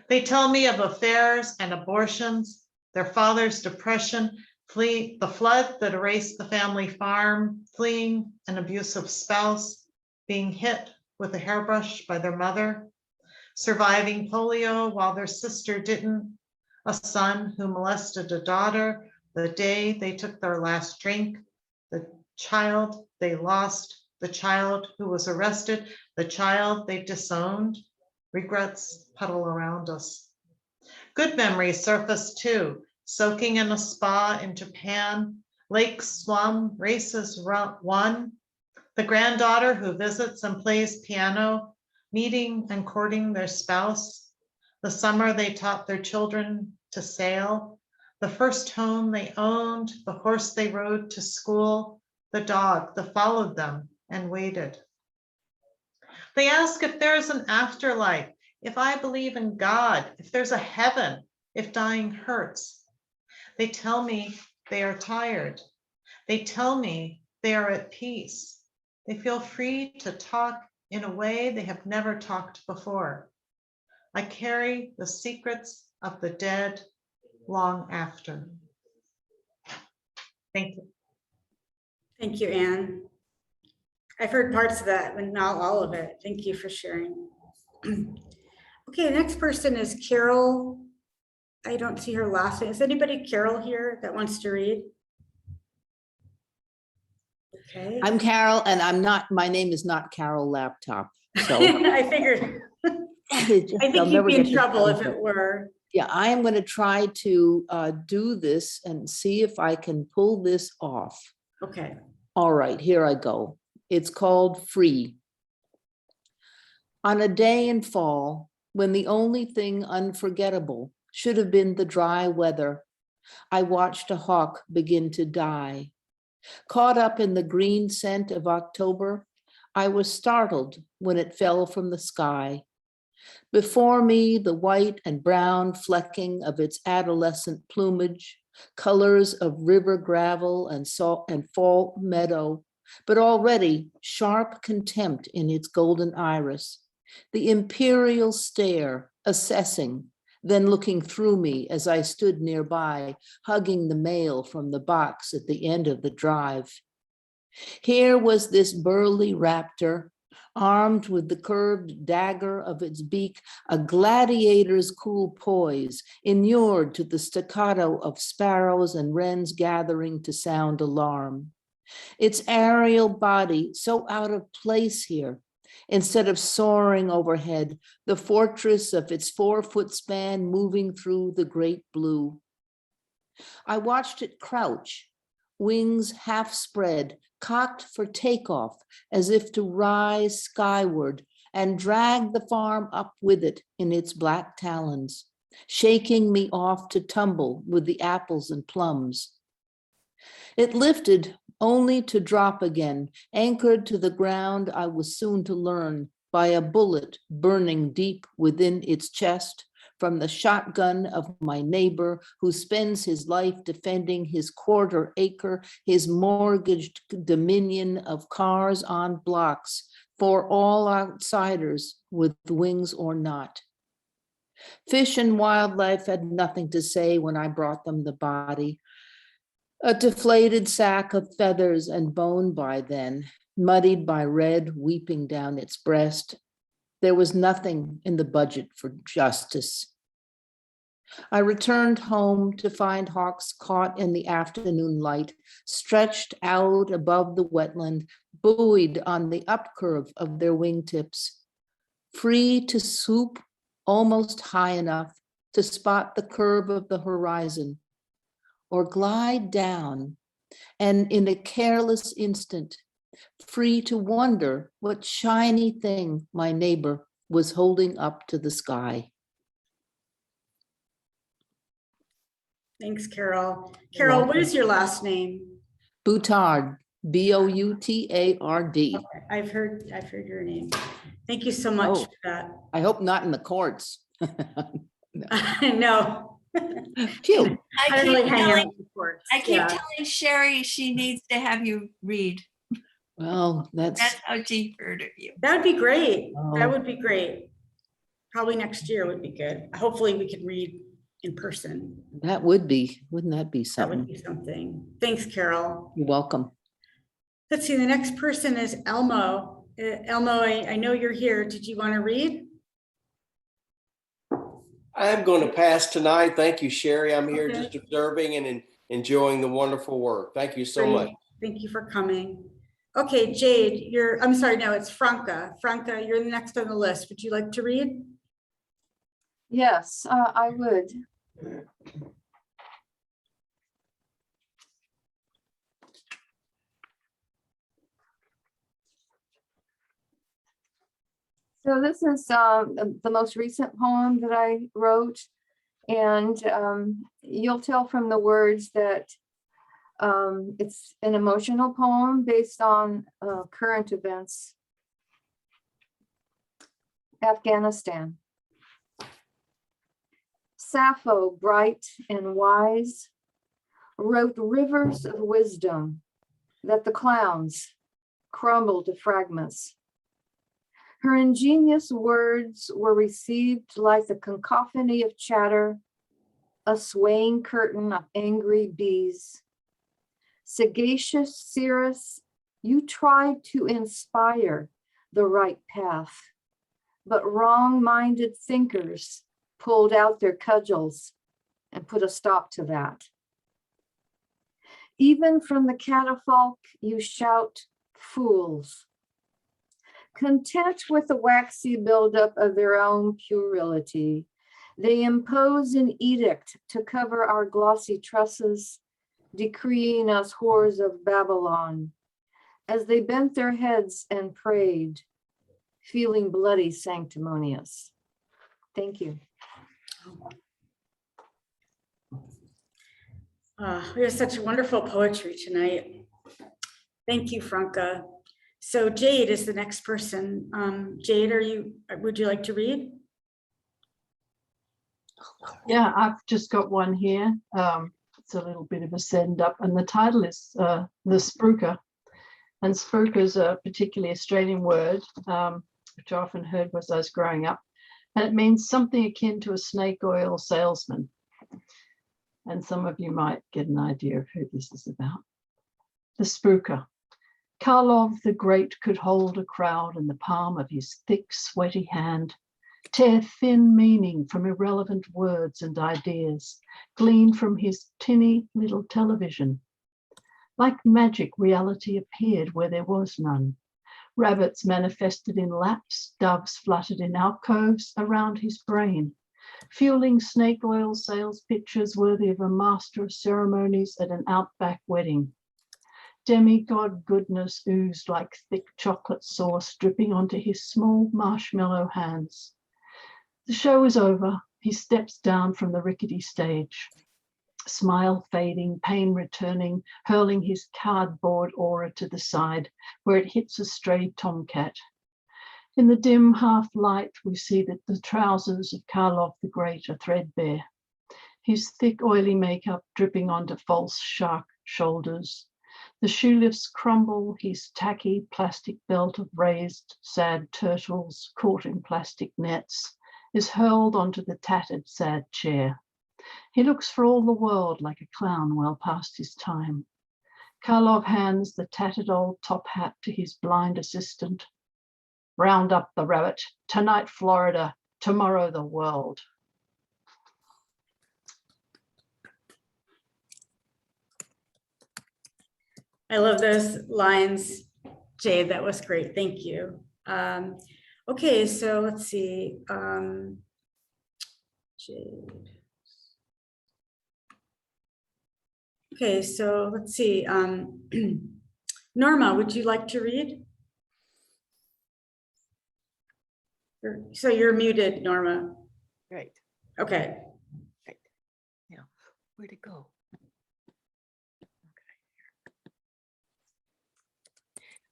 They tell me of affairs and abortions, their father's depression, the flood that erased the family farm, fleeing an abusive spouse, being hit with a hairbrush by their mother, surviving polio while their sister didn't, a son who molested a daughter the day they took their last drink, the child they lost, the child who was arrested, the child they disowned. Regrets puddle around us. Good memories surface too, soaking in a spa in Japan, lakes swum, races won, the granddaughter who visits and plays piano, meeting and courting their spouse, the summer they taught their children to sail, the first home they owned, the horse they rode to school, the dog that followed them and waited. They ask if there's an afterlife, if I believe in God, if there's a heaven, if dying hurts. They tell me they are tired. They tell me they are at peace. They feel free to talk in a way they have never talked before. I carry the secrets of the dead long after. Thank you. Thank you, Anne. I've heard parts of that, but not all of it. Thank you for sharing. Okay, the next person is Carol. I don't see her last name. Is anybody Carol here that wants to read? Okay. I'm Carol, and my name is not Carol Laptop. So I figured, I think you'd be in trouble if it were. Yeah, I am going to try to do this and see if I can pull this off. Okay. All right, here I go. It's called Free. On a day in fall, when the only thing unforgettable should have been the dry weather, I watched a hawk begin to die. Caught up in the green scent of October, I was startled when it fell from the sky. Before me, the white and brown flecking of its adolescent plumage, colors of river gravel and salt and fall meadow, but already sharp contempt in its golden iris, the imperial stare assessing, then looking through me as I stood nearby, hugging the mail from the box at the end of the drive. Here was this burly raptor, armed with the curved dagger of its beak, a gladiator's cool poise, inured to the staccato of sparrows and wrens gathering to sound alarm. Its aerial body so out of place here. Instead of soaring overhead, the fortress of its 4-foot span moving through the great blue. I watched it crouch, wings half spread, cocked for takeoff, as if to rise skyward and drag the farm up with it in its black talons, shaking me off to tumble with the apples and plums. It lifted only to drop again, anchored to the ground I was soon to learn by a bullet burning deep within its chest from the shotgun of my neighbor who spends his life defending his quarter acre, his mortgaged dominion of cars on blocks for all outsiders with wings or not. Fish and wildlife had nothing to say when I brought them the body. A deflated sack of feathers and bone by then, muddied by red weeping down its breast. There was nothing in the budget for justice. I returned home to find hawks caught in the afternoon light, stretched out above the wetland, buoyed on the upcurve of their wingtips, free to swoop almost high enough to spot the curve of the horizon, or glide down, and in a careless instant, free to wonder what shiny thing my neighbor was holding up to the sky. Thanks, Carol. Carol, what is your last name? Boutard, B-O-U-T-A-R-D. Okay, I've heard your name. Thank you so much for that. I hope not in the courts. No. Phew. I don't really hang out in courts. I keep telling Sherry she needs to have you read. Well, That's how she heard of you. That would be great. That Oh. would be great. Probably next year would be good. Hopefully we could read in person. That would be, wouldn't that be That would something? be something. Thanks, Carol. You're welcome. Let's see, the next person is Elmo. Elmo, I know you're here. Did you want to read? I'm going to pass tonight. Thank you, Sherry. I'm here Okay. just observing and enjoying the wonderful work. Thank you so Great. much. Thank you for coming. Okay, Jade, I'm sorry, no, it's Franca. Franca, you're the next on the list. Would you like to read? Yes, I would. So this is the most recent poem that I wrote, and you'll tell from the words that it's an emotional poem based on current events. Afghanistan. Sappho, bright and wise, wrote rivers of wisdom that the clowns crumbled to fragments. Her ingenious words were received like the cacophony of chatter, a swaying curtain of angry bees. Sagacious seeress, you tried to inspire the right path, but wrong-minded thinkers pulled out their cudgels and put a stop to that. Even from the catafalque you shout, fools. Content with the waxy buildup of their own puerility, they impose an edict to cover our glossy tresses, decreeing us whores of Babylon, as they bent their heads and prayed, feeling bloody sanctimonious. Thank you. We have such wonderful poetry tonight. Thank you, Franca. So Jade is the next person. Jade, would you like to read? Yeah, I've just got one here. It's a little bit of a send up, and the title is The Spruker. And spruker is a particularly Australian word, which I often heard as I was growing up. And it means something akin to a snake oil salesman. And some of you might get an idea of who this is about. The spruker. Karlov the Great could hold a crowd in the palm of his thick, sweaty hand, tear thin meaning from irrelevant words and ideas, gleaned from his tinny little television. Like magic, reality appeared where there was none. Rabbits manifested in laps, doves fluttered in alcoves around his brain, fueling snake oil sales pitches worthy of a master of ceremonies at an outback wedding. Demigod goodness oozed like thick chocolate sauce dripping onto his small marshmallow hands. The show is over. He steps down from the rickety stage. Smile fading, pain returning, hurling his cardboard aura to the side where it hits a stray tomcat. In the dim half light, we see that the trousers of Karlov the Great are threadbare. His thick, oily makeup dripping onto false shark shoulders. The shoe lifts crumble, his tacky plastic belt of raised, sad turtles caught in plastic nets is hurled onto the tattered, sad chair. He looks for all the world like a clown well past his time. Karlov hands the tattered old top hat to his blind assistant. Round up the rabbit. Tonight, Florida. Tomorrow, the world. I love those lines, Jade. That was great. Thank you. Okay, so let's see. Jade. Okay, so let's see. Norma, would you like to read? So you're muted, Norma. Right. Okay. Right. Now, where'd it go?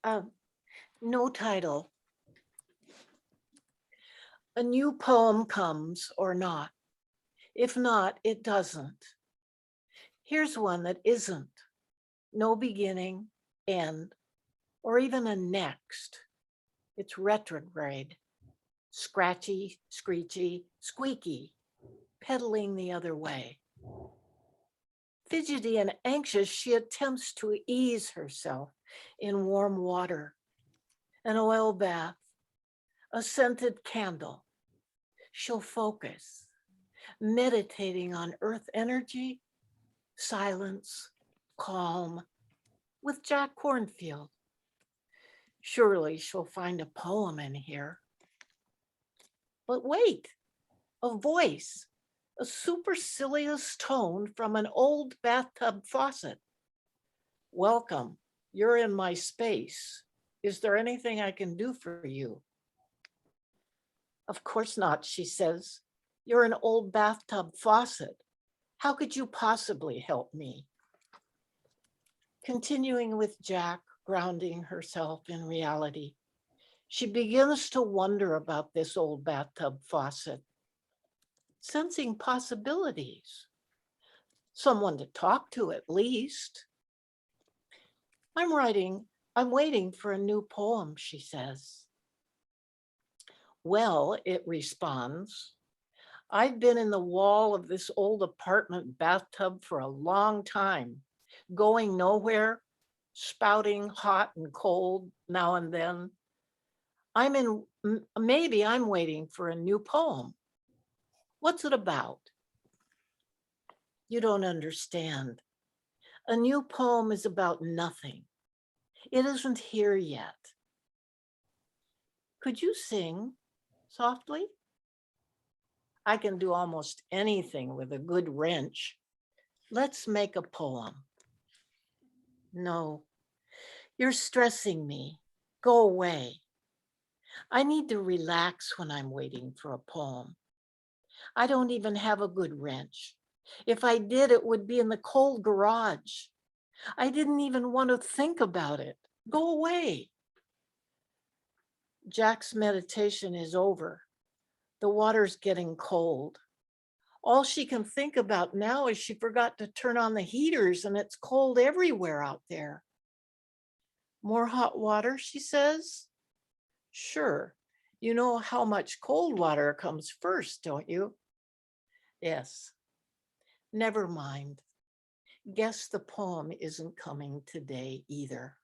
Okay. No title. A new poem comes or not. If not, it doesn't. Here's one that isn't. No beginning, end, or even a next. It's retrograde. Scratchy, screechy, squeaky, pedaling the other way. Fidgety and anxious, she attempts to ease herself in warm water, an oil bath, a scented candle. She'll focus, meditating on earth energy, silence, calm, with Jack Kornfield. Surely she'll find a poem in here. But wait, a voice, a supercilious tone from an old bathtub faucet. Welcome, you're in my space. Is there anything I can do for you? Of course not, she says. You're an old bathtub faucet. How could you possibly help me? Continuing with Jack, grounding herself in reality, she begins to wonder about this old bathtub faucet, sensing possibilities. Someone to talk to at least. I'm waiting for a new poem, she says. Well, it responds, I've been in the wall of this old apartment bathtub for a long time, going nowhere, spouting hot and cold now and then. Maybe I'm waiting for a new poem. What's it about? You don't understand. A new poem is about nothing. It isn't here yet. Could you sing softly? I can do almost anything with a good wrench. Let's make a poem. No, you're stressing me. Go away. I need to relax when I'm waiting for a poem. I don't even have a good wrench. If I did, it would be in the cold garage. I didn't even want to think about it. Go away. Jack's meditation is over. The water's getting cold. All she can think about now is she forgot to turn on the heaters and it's cold everywhere out there. More hot water, she says. Sure, you know how much cold water comes first, don't you? Yes. Never mind. Guess the poem isn't coming today either.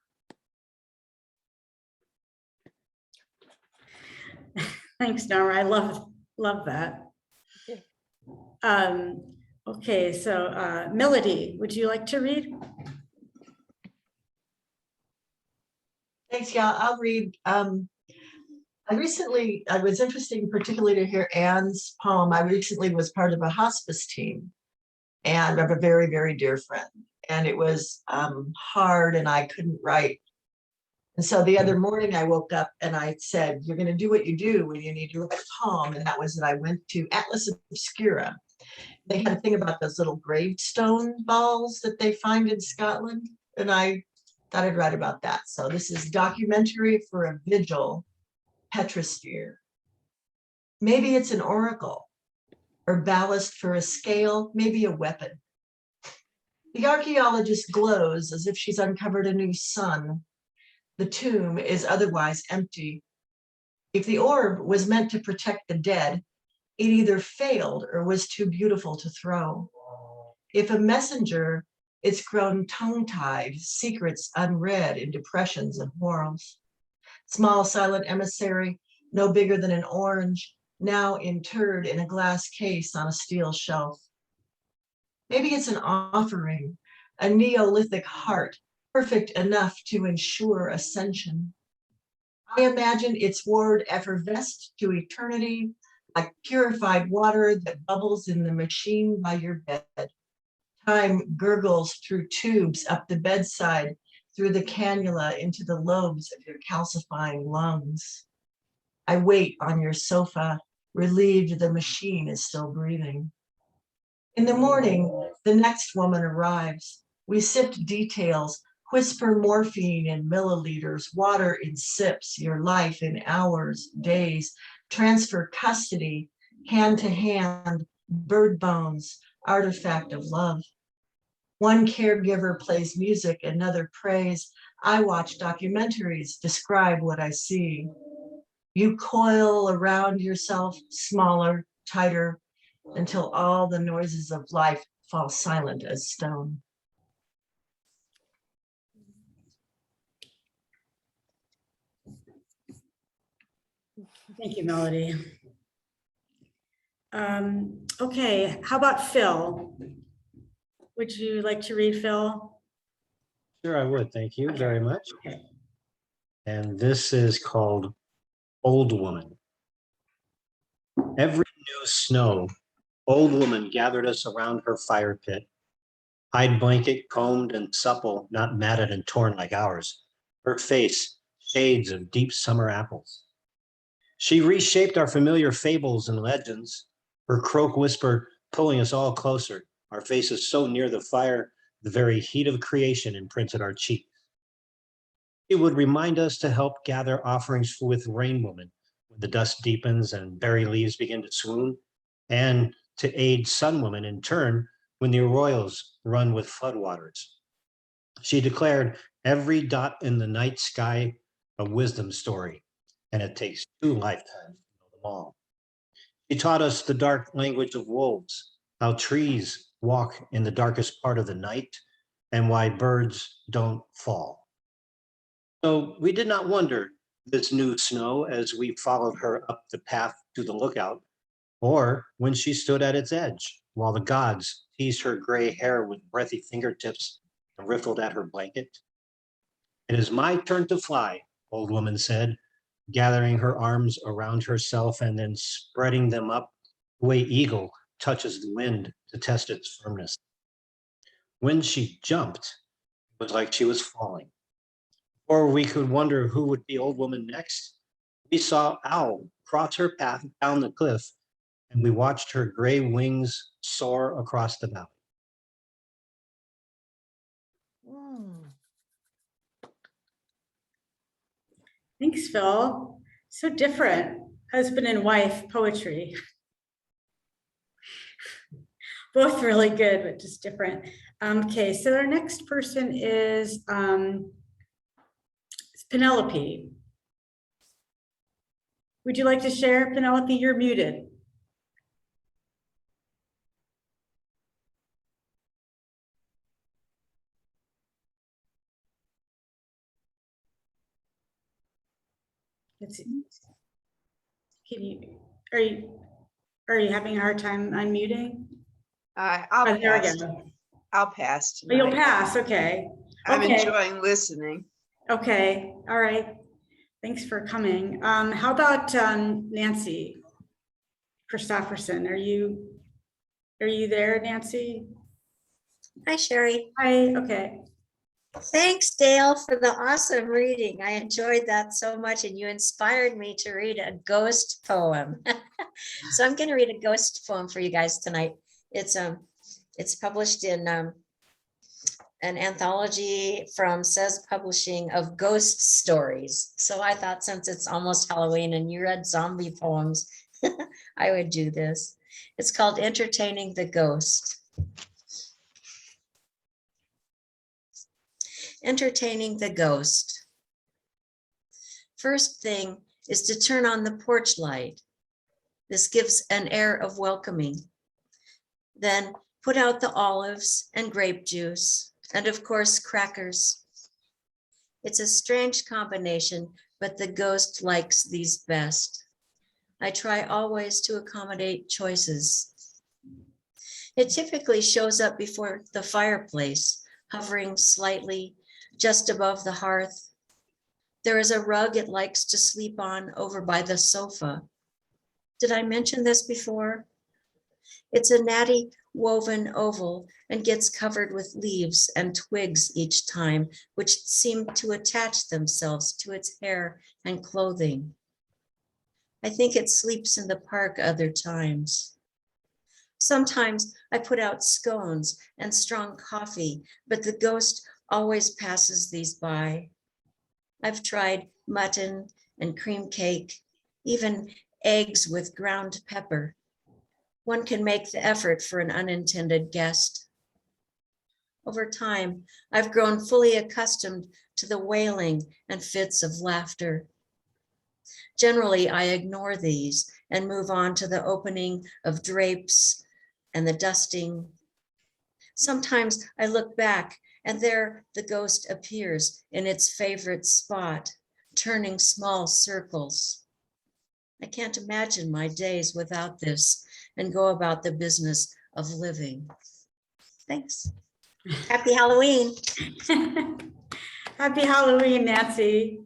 Thanks, Nora. I love that. Okay. Okay, so Melody, would you like to read? Thanks, yeah, I'll read. I was interested particularly to hear Anne's poem. I recently was part of a hospice team and of a very, very dear friend. And it was hard and I couldn't write. And so the other morning I woke up and I said, you're gonna do what you do when you need to write a poem. And that was that I went to Atlas Obscura. They had a thing about those little gravestone balls that they find in Scotland. And I thought I'd write about that. So this is Documentary for a Vigil, Petrosphere. Maybe it's an oracle or ballast for a scale, maybe a weapon. The archaeologist glows as if she's uncovered a new sun. The tomb is otherwise empty. If the orb was meant to protect the dead, it either failed or was too beautiful to throw. If a messenger, it's grown tongue-tied, secrets unread in depressions and whorls. Small silent emissary, no bigger than an orange, now interred in a glass case on a steel shelf. Maybe it's an offering, a Neolithic heart, perfect enough to ensure ascension. I imagine its word effervesced to eternity, like purified water that bubbles in the machine by your bed. Time gurgles through tubes up the bedside, through the cannula into the lobes of your calcifying lungs. I wait on your sofa, relieved the machine is still breathing. In the morning, the next woman arrives. We sift details, whisper morphine in milliliters, water in sips, your life in hours, days, transfer custody, hand to hand, bird bones, artifact of love. One caregiver plays music, another prays. I watch documentaries, describe what I see. You coil around yourself, smaller, tighter, until all the noises of life fall silent as stone. Thank you, Melody. Okay, how about Phil? Would you like to read, Phil? Sure, I would. Thank you very much. Okay. And this is called Old Woman. Every new snow, old woman gathered us around her fire pit. Hide blanket, combed and supple, not matted and torn like ours. Her face, shades of deep summer apples. She reshaped our familiar fables and legends. Her croak whisper pulling us all closer. Our faces so near the fire, the very heat of creation imprinted our cheeks. She would remind us to help gather offerings with Rain Woman when the dust deepens and berry leaves begin to swoon, and to aid Sun Woman in turn when the arroyos run with floodwaters. She declared every dot in the night sky a wisdom story, and it takes 2 lifetimes to know them all. She taught us the dark language of wolves, how trees walk in the darkest part of the night, and why birds don't fall. So we did not wonder this new snow as we followed her up the path to the lookout, or when she stood at its edge while the gods teased her gray hair with breathy fingertips and riffled at her blanket. "It is my turn to fly," Old Woman said, gathering her arms around herself and then spreading them up the way eagle touches the wind to test its firmness. When she jumped, it was like she was falling. Or we could wonder who would be Old Woman next. We saw Owl cross her path down the cliff, and we watched her gray wings soar across the valley. Thanks, Phil. So different, husband and wife poetry. Both really good, but just different. Okay, so our next person is Penelope. Would you like to share, Penelope? You're muted. Let's see. Are you having a hard time unmuting? I'll Oh, there we pass. go. I'll pass Oh, you'll tonight. pass, okay. I'm Okay. enjoying listening. Okay, all right. Thanks for coming. How about Nancy Christopherson? Are you there, Nancy? Hi, Sherry. Hi, okay. Thanks, Dale, for the awesome reading. I enjoyed that so much, and you inspired me to read a ghost poem. So I'm going to read a ghost poem for you guys tonight. It's published in an anthology from Says Publishing of ghost stories. So I thought, since it's almost Halloween and you read zombie poems, I would do this. It's called Entertaining the Ghost. Entertaining the ghost. First thing is to turn on the porch light. This gives an air of welcoming. Then put out the olives and grape juice, and of course, crackers. It's a strange combination, but the ghost likes these best. I try always to accommodate choices. It typically shows up before the fireplace, hovering slightly just above the hearth. There is a rug it likes to sleep on over by the sofa. Did I mention this before? It's a natty woven oval and gets covered with leaves and twigs each time, which seem to attach themselves to its hair and clothing. I think it sleeps in the park other times. Sometimes I put out scones and strong coffee, but the ghost always passes these by. I've tried mutton and cream cake, even eggs with ground pepper. One can make the effort for an unintended guest. Over time, I've grown fully accustomed to the wailing and fits of laughter. Generally, I ignore these and move on to the opening of drapes and the dusting. Sometimes I look back and there the ghost appears in its favorite spot, turning small circles. I can't imagine my days without this and go about the business of living. Thanks. Happy Halloween. Happy Halloween, Nancy.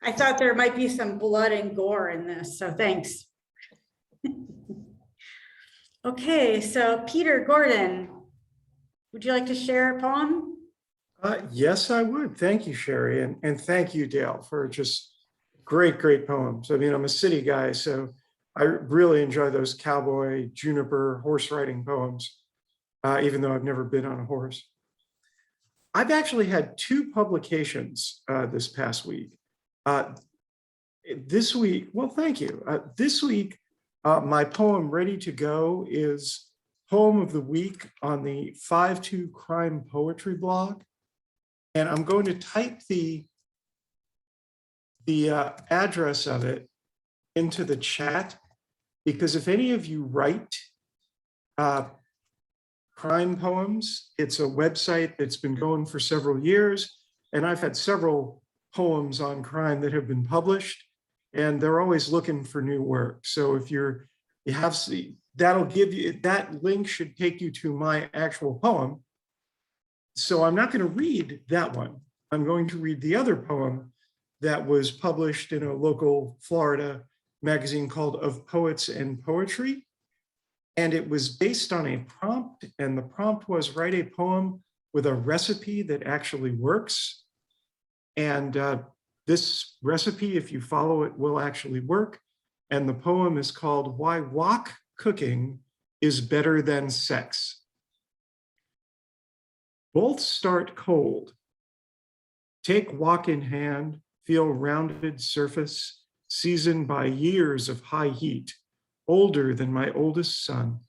I thought there might be some blood and gore in this, so thanks. Okay, so Peter Gordon, would you like to share a poem? Yes, I would. Thank you, Sherry. And thank you, Dale, for just great poems. I mean, I'm a city guy, so I really enjoy those cowboy, juniper, horse riding poems, even though I've never been on a horse. I've actually had 2 publications this past week. This week, well, thank you. This week, my poem Ready to Go is Poem of the Week on the 5-2 Crime Poetry blog. And I'm going to type the address of it into the chat, because if any of you write crime poems, it's a website that's been going for several years, and I've had several poems on crime that have been published, and they're always looking for new work. So if that'll give you, that link should take you to my actual poem. So I'm not going to read that one. I'm going to read the other poem that was published in a local Florida magazine called Of Poets and Poetry. And it was based on a prompt, and the prompt was write a poem with a recipe that actually works. And this recipe, if you follow it, will actually work. And the poem is called Why Wok Cooking is Better Than Sex. Both start cold. Take wok in hand, feel rounded surface, seasoned by years of high heat, older than my oldest son.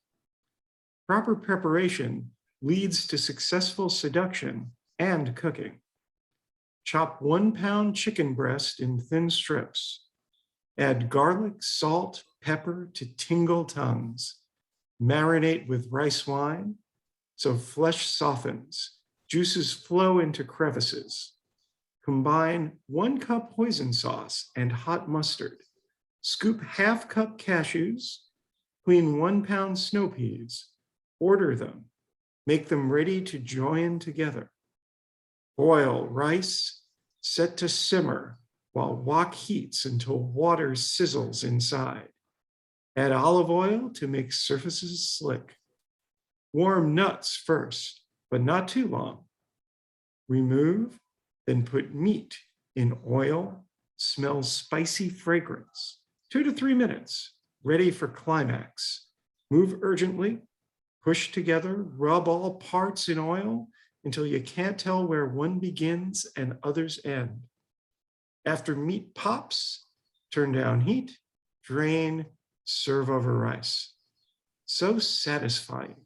Proper preparation leads to successful seduction and cooking. Chop 1 pound chicken breast in thin strips. Add garlic, salt, pepper to tingle tongues. Marinate with rice wine so flesh softens, juices flow into crevices. Combine 1 cup hoisin sauce and hot mustard. Scoop ½ cup cashews. Clean 1 pound snow peas. Order them. Make them ready to join together. Boil rice, set to simmer while wok heats until water sizzles inside. Add olive oil to make surfaces slick. Warm nuts first, but not too long. Remove, then put meat in oil, smell spicy fragrance. 2 to 3 minutes, ready for climax. Move urgently, push together, rub all parts in oil until you can't tell where one begins and others end. After meat pops, turn down heat, drain, serve over rice. So satisfying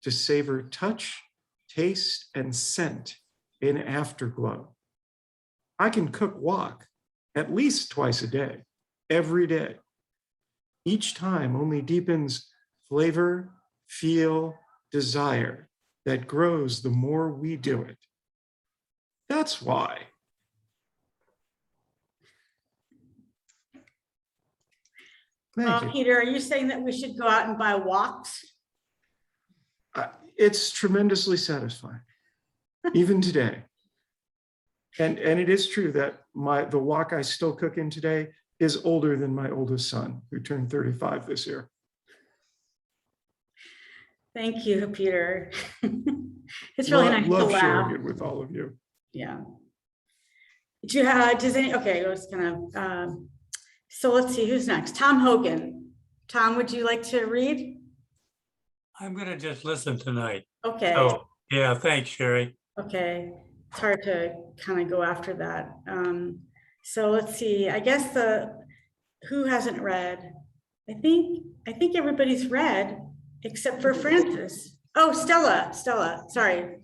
to savor touch, taste, and scent in afterglow. I can cook wok at least twice a day, every day. Each time only deepens flavor, feel, desire that grows the more we do it. That's why. Thank you. Peter, are you saying that we should go out and buy woks? It's tremendously satisfying, even today. And it is true that the wok I still cook in today is older than my oldest son, who turned 35 this year. Thank you, Peter. It's really nice to Love laugh. sharing it with all of you. Yeah. Do you have, does any, okay, I was gonna, so let's see, who's next? Tom Hogan. Tom, would you like to read? I'm gonna just listen tonight. Okay. Oh, yeah, thanks, Sherry. Okay, it's hard to kind of go after that. So let's see, I guess who hasn't read? I think everybody's read except for Francis. Oh, Stella, sorry.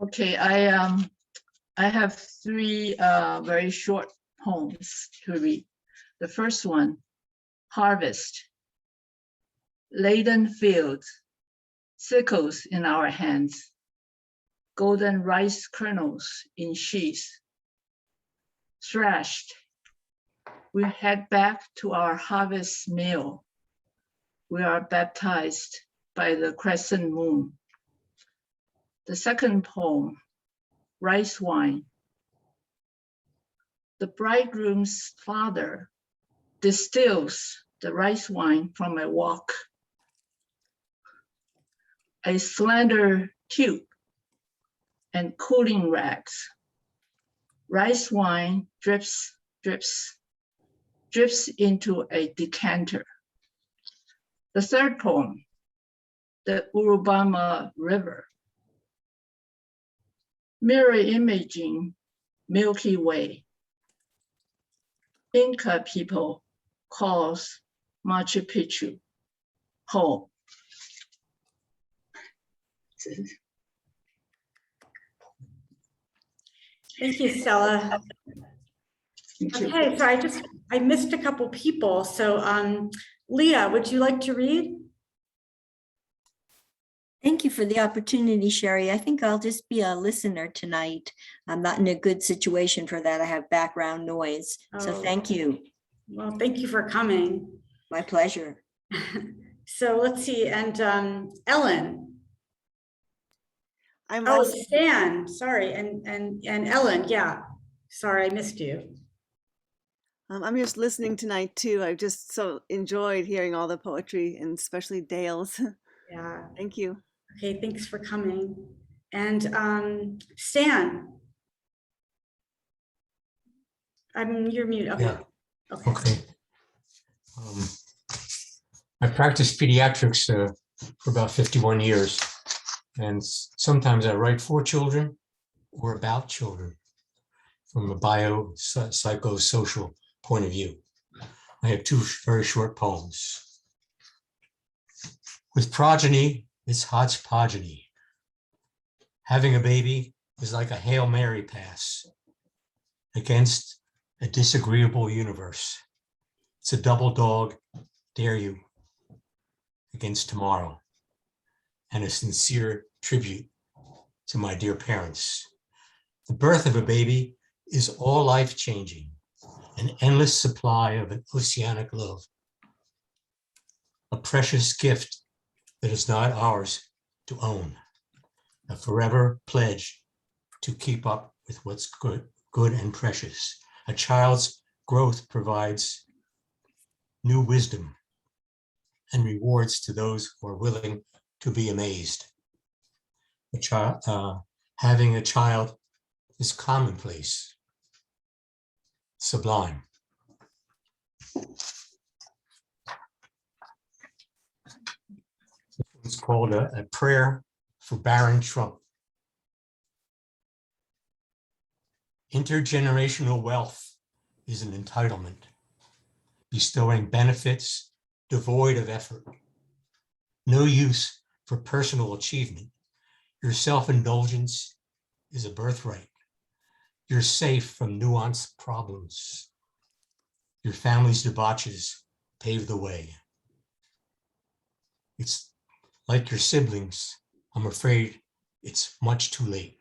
Okay, I have 3 very short poems to read. The first one, Harvest. Laden fields, sickles in our hands, golden rice kernels in sheaths. Thrashed, we head back to our harvest meal. We are baptized by the crescent moon. The second poem, Rice Wine. The bridegroom's father distills the rice wine from a wok. A slender tube and cooling rags. Rice wine drips into a decanter. The third poem, the Urubamba River. Mirror imaging Milky Way. Inca people calls Machu Picchu home. Thank you, Stella. Okay, so I missed a couple people. So Leah, would you like to read? Thank you for the opportunity, Sherry. I think I'll just be a listener tonight. I'm not in a good situation for that. I have background noise. So thank you. Well, thank you for coming. My pleasure. So let's see, and Ellen. I'm Oh, also, Stan, sorry, and Ellen, yeah. Sorry, I missed you. I'm just listening tonight too. I've just so enjoyed hearing all the poetry and especially Dale's. Yeah, Thank you. okay, thanks for coming. And Stan. You're mute, okay. Yeah. Okay. Okay. I practiced pediatrics for about 51 years. And sometimes I write for children or about children from a psychosocial point of view. I have two very short poems. With progeny, it's hodgepodgeny. Having a baby is like a Hail Mary pass against a disagreeable universe. It's a double dog, dare you, against tomorrow, and a sincere tribute to my dear parents. The birth of a baby is all life-changing, an endless supply of an oceanic love, a precious gift that is not ours to own, a forever pledge to keep up with what's good and precious. A child's growth provides new wisdom and rewards to those who are willing to be amazed. Having a child is commonplace, sublime. It's called a prayer for Baron Trump. Intergenerational wealth is an entitlement, bestowing benefits devoid of effort. No use for personal achievement. Your self-indulgence is a birthright. You're safe from nuanced problems. Your family's debauches pave the way. It's like your siblings. I'm afraid it's much too late.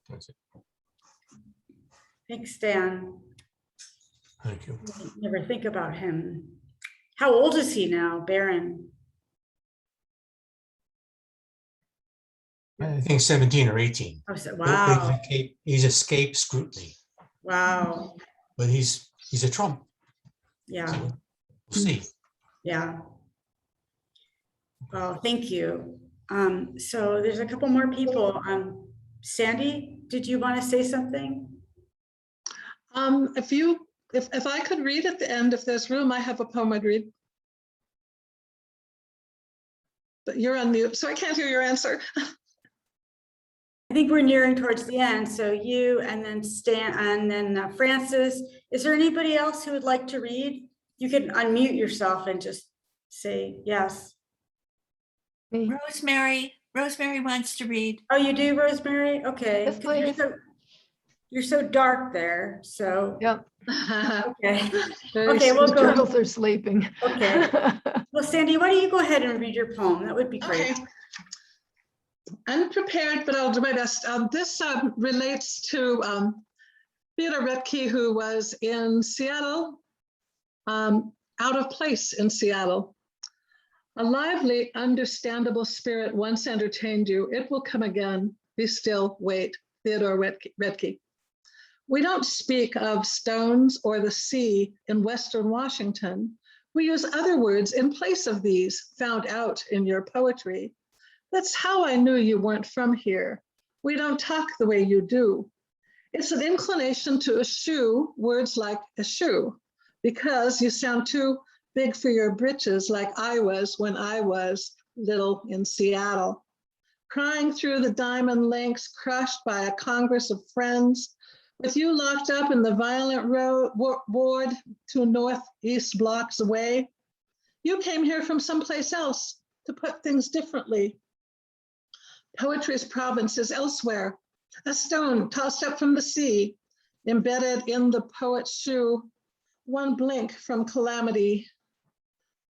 That's it. Thanks, Stan. Thank you. Never think about him. How old is he now, Baron? I think 17 or 18. Oh, wow. He's escaped scrutiny, Wow. but he's a Trump. Yeah. So we'll see. Yeah. Well, thank you. So there's a couple more people. Sandy, did you want to say something? If I could read at the end, if there's room, I have a poem I'd read. But you're on mute, so I can't hear your answer. I think we're nearing towards the end. So you and then Stan and then Francis. Is there anybody else who would like to read? You can unmute yourself and just say yes. Rosemary wants to read. Oh, you do, Rosemary? Okay. Yes, please. You're so dark there. So Yep. okay. Very Okay, we'll go. turtles are sleeping. Okay. Well, Sandy, why don't you go ahead and read your poem? That would be great. Okay. Unprepared, but I'll do my best. This relates to Theodore Retke, who was in Seattle, out of place in Seattle. A lively, understandable spirit once entertained you. It will come again. Be still, wait. Theodore Retke. We don't speak of stones or the sea in Western Washington. We use other words in place of these found out in your poetry. That's how I knew you weren't from here. We don't talk the way you do. It's an inclination to eschew words like eschew because you sound too big for your britches like I was when I was little in Seattle. Crying through the diamond links, crushed by a congress of friends, with you locked up in the violent ward 2 northeast blocks away. You came here from someplace else to put things differently. Poetry's province is elsewhere, a stone tossed up from the sea, embedded in the poet's shoe, one blink from calamity.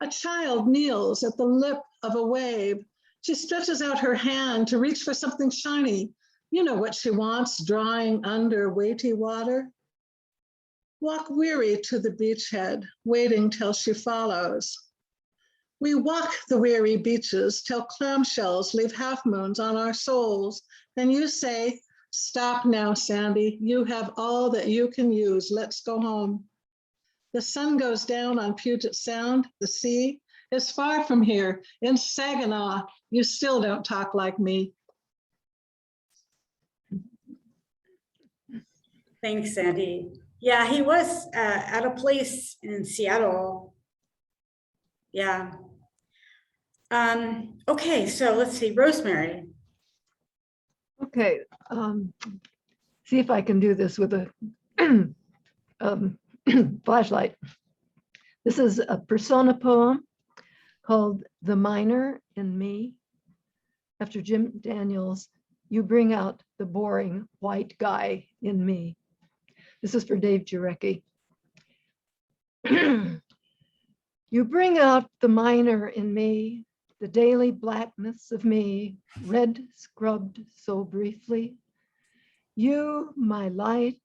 A child kneels at the lip of a wave. She stretches out her hand to reach for something shiny. You know what she wants, drawing under weighty water. Walk weary to the beachhead, waiting till she follows. We walk the weary beaches till clamshells leave half moons on our souls. Then you say, stop now, Sandy. You have all that you can use. Let's go home. The sun goes down on Puget Sound. The sea is far from here. In Saginaw, you still don't talk like me. Thanks, Sandy. Yeah, he was at a place in Seattle. Yeah. Okay, so let's see, Rosemary. Okay, see if I can do this with a flashlight. This is a persona poem called The Miner in Me. After Jim Daniels, you bring out the boring white guy in me. This is for Dave Jarecki. You bring out the miner in me, the daily blackness of me, red scrubbed so briefly. You, my light,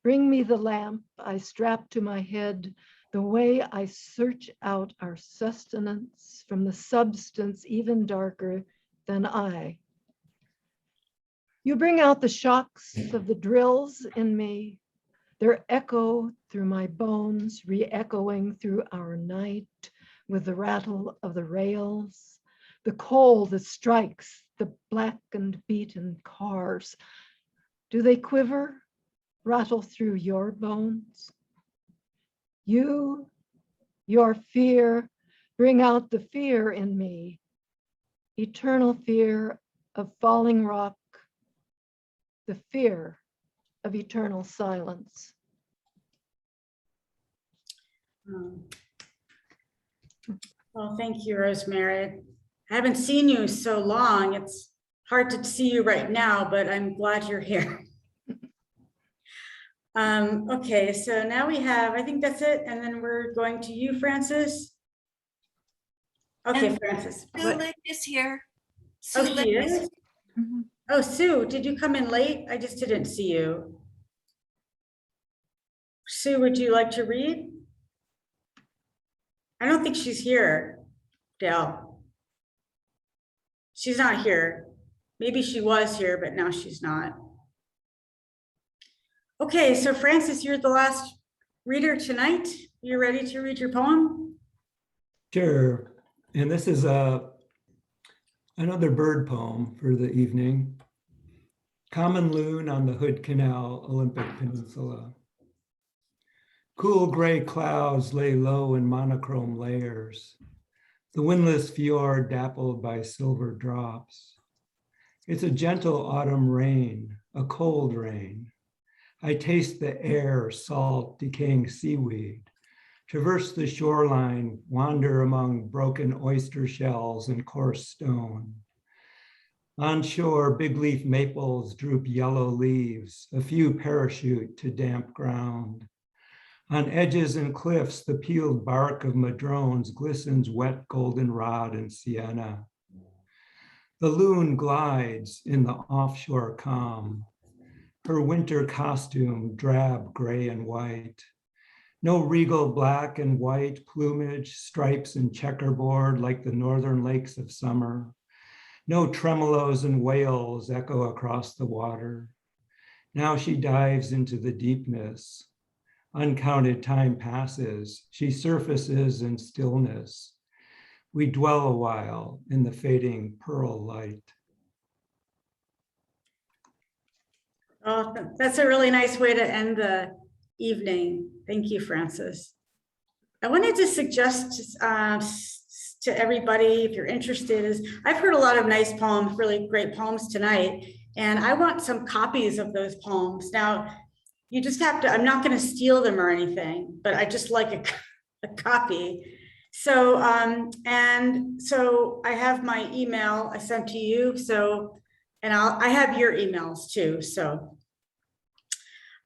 bring me the lamp I strap to my head, the way I search out our sustenance from the substance even darker than I. You bring out the shocks of the drills in me, their echo through my bones, re-echoing through our night with the rattle of the rails, the coal that strikes the blackened, beaten cars. Do they quiver, rattle through your bones? You, your fear, bring out the fear in me, eternal fear of falling rock, the fear of eternal silence. Well, thank you, Rosemary. I haven't seen you so long. It's hard to see you right now, but I'm glad you're here. Okay, so now we have, I think that's it. And then we're going to you, Francis. Okay, And Francis. Sue What? Lick is here. Oh, Sue Lick she is? Oh, Sue, did you come in late? I just didn't see you. Sue, would you like to read? I don't think she's here, Dale. She's not here. Maybe she was here, but now she's not. Okay, so Francis, you're the last reader tonight. You ready to read your poem? Sure. And this is another bird poem for the evening. Common loon on the Hood Canal, Olympic Peninsula. Cool gray clouds lay low in monochrome layers. The windless fjord dappled by silver drops. It's a gentle autumn rain, a cold rain. I taste the air, salt, decaying seaweed. Traverse the shoreline, wander among broken oyster shells and coarse stone. On shore, big leaf maples droop yellow leaves, a few parachute to damp ground. On edges and cliffs, the peeled bark of madrones glistens wet goldenrod and sienna. The loon glides in the offshore calm. Her winter costume, drab, gray and white. No regal black and white plumage, stripes and checkerboard like the northern lakes of summer. No tremolos and wails echo across the water. Now she dives into the deepness. Uncounted time passes. She surfaces in stillness. We dwell a while in the fading pearl light. Oh, that's a really nice way to end the evening. Thank you, Francis. I wanted to suggest to everybody, if you're interested, is I've heard a lot of nice poems, really great poems tonight, and I want some copies of those poems. Now, you just have to, I'm not going to steal them or anything, but I just like a copy. So, and so I have my email I sent to you. So, and I have your emails too. So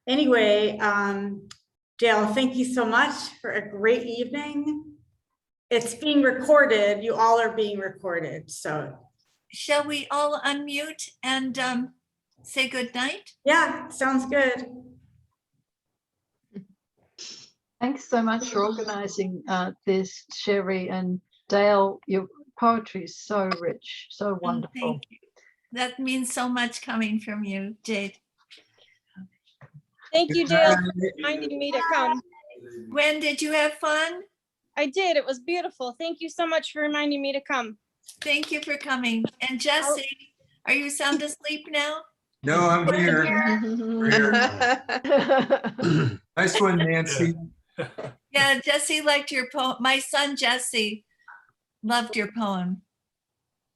anyway, Dale, thank you so much for a great evening. It's being recorded. You all are being recorded. So shall we all unmute and say good night? Yeah, sounds good. Thanks so much for organizing this, Sherry, and Dale, your poetry is so rich, so wonderful. Thank you. That means so much coming from you, Jade. Thank you, Dale, for reminding me to come. Gwen, did you have fun? I did. It was beautiful. Thank you so much for reminding me to come. Thank you for coming. And Jesse, are you sound asleep now? No, I'm here. Nice one, Nancy. Yeah, Jesse liked your poem. My son Jesse loved your poem.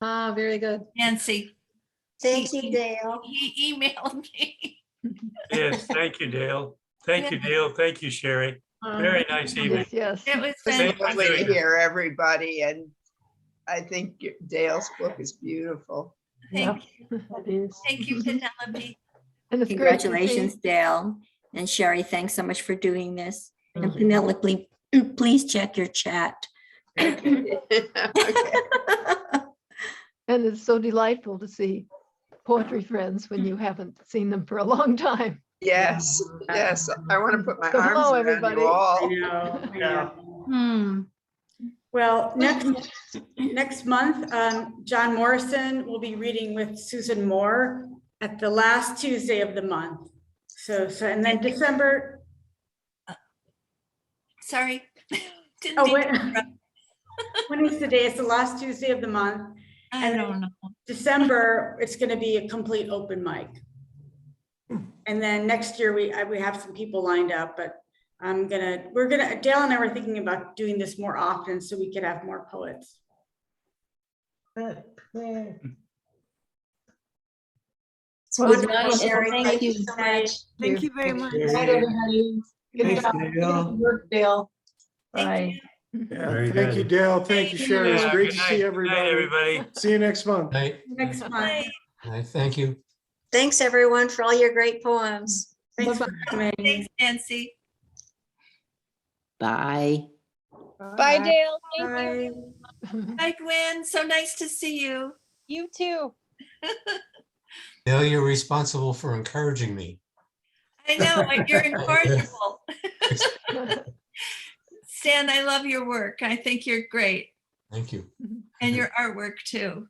Ah, very good. Nancy. Thank you, Dale. He emailed me. Yes, thank you, Dale. Thank you, Dale. Thank you, Sherry. Very nice evening. Yes. It was It's Thank you. lovely to hear everybody, and I think Dale's book is beautiful. Thank you. It is. Thank you, Penelope. And it's great to see- Congratulations, Dale. And Sherry, thanks so much for doing this. And Penelope, please check your chat. And it's so delightful to see poetry friends when you haven't seen them for a long time. Yes, yes. I want to put my So arms hello, around everybody. you all. I know. Well, next month, John Morrison will be reading with Susan Moore at the last Tuesday of the month. So and then December. Sorry. Didn't Oh, mean wait. to interrupt. When is the day? It's the last Tuesday of the month. I don't know. December, it's going to be a complete open mic. And then next year, we have some people lined up, but Dale and I were thinking about doing this more often so we could have more poets. It's Good wonderful, night, Sherry. and Thank you so much. Thank you very much. Good night, everybody. Good Thanks, job. Dale. Good work, Dale. Bye. Yeah, Very thank you, good. Dale. Thank you, Sherry. It's Yeah, great good to night. see Good night, everybody. everybody. See you next month. Night. Next month. Bye. Thank you. Thanks, everyone, for all your great poems. Thanks for coming. Thanks, Nancy. Bye. Bye, Dale. Thank you. Hi, Gwen. So nice to see you. You too. Dale, you're responsible for encouraging me. I know, you're incorrigible. Stan, I love your work. I think you're great. Thank you. And your artwork too.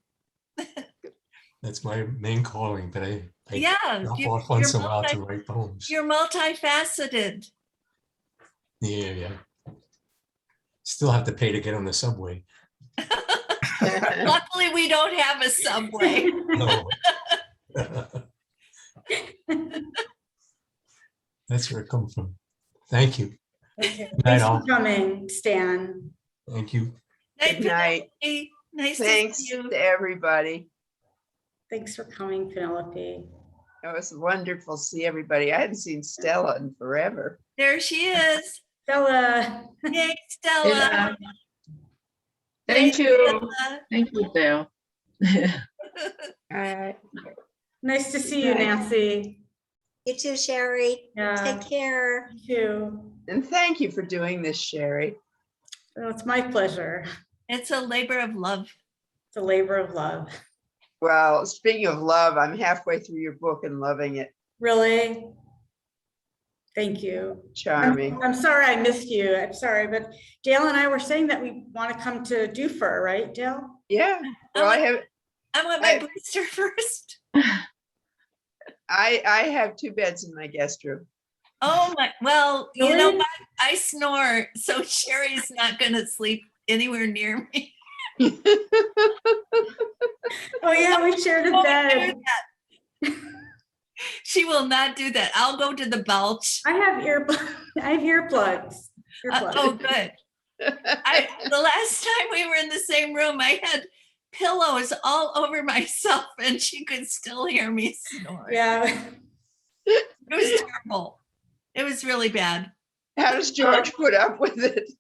That's my main calling, but I Yeah, drop you- off once in a you're while to multi- write poems. You're multifaceted. Yeah. Still have to pay to get on the subway. Luckily, we don't have a subway. No. That's where it comes from. Thank you. Okay. Night, Thanks all. for coming, Stan. Thank you. Good night. Penelope. Nice Thanks to see you. to everybody. Thanks for coming, Penelope. It was wonderful to see everybody. I hadn't seen Stella in forever. There she is. Stella. Yay, Stella. Thank you. Thank you, Dale. All right. Nice to see you, Nancy. You too, Sherry. Yeah. Take care. You too. And thank you for doing this, Sherry. Oh, it's my pleasure. It's a labor of love. It's a labor of love. Well, speaking of love, I'm halfway through your book and loving it. Really? Thank you. Charming. I'm sorry I missed you. I'm sorry, but Dale and I were saying that we want to come to Dufur, right, Dale? Yeah. Well, I want my booster first. I have 2 beds in my guest room. Oh my, well, you know Really? what? I snore, so Sherry's not gonna sleep anywhere near me. Oh yeah, we shared a Won't bed. do that. She will not do that. I'll go to the belch. I have earplugs. Oh, good. The last time we were in the same room, I had pillows all over myself and she could still hear me snoring. Yeah. It was terrible. It was really bad. How does George put up with it?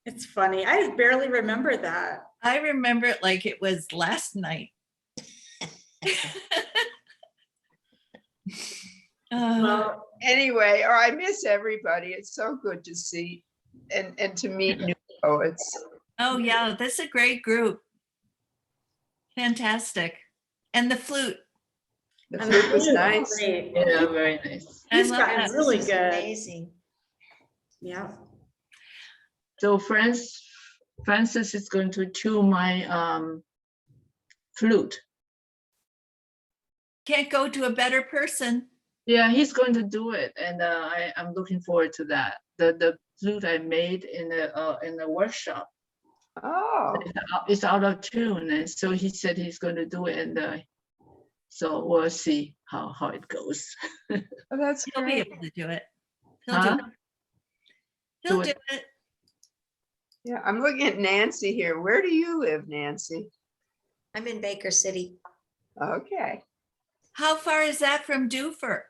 It's funny. I barely remember that. I remember it like it was last night. Well, Anyway, I miss everybody. It's so good to see and to meet new poets. Oh yeah, that's a great group. Fantastic. And the flute. The flute was nice. Great. Yeah, very nice. I He's love gotten that. really This is good. Amazing. Yeah. So friends, Francis is going to tune my flute. Can't go to a better person. Yeah, he's going to do it, and I'm looking forward to that. The flute I made in the workshop. Oh, It's out of tune, and so he said he's going to do it, and so we'll see how it goes. oh, that's He'll be great. able to do it. He'll Huh? do it. He'll Do do it. it. Yeah, I'm looking at Nancy here. Where do you live, Nancy? I'm in Baker City. Okay. How far is that from Dufur?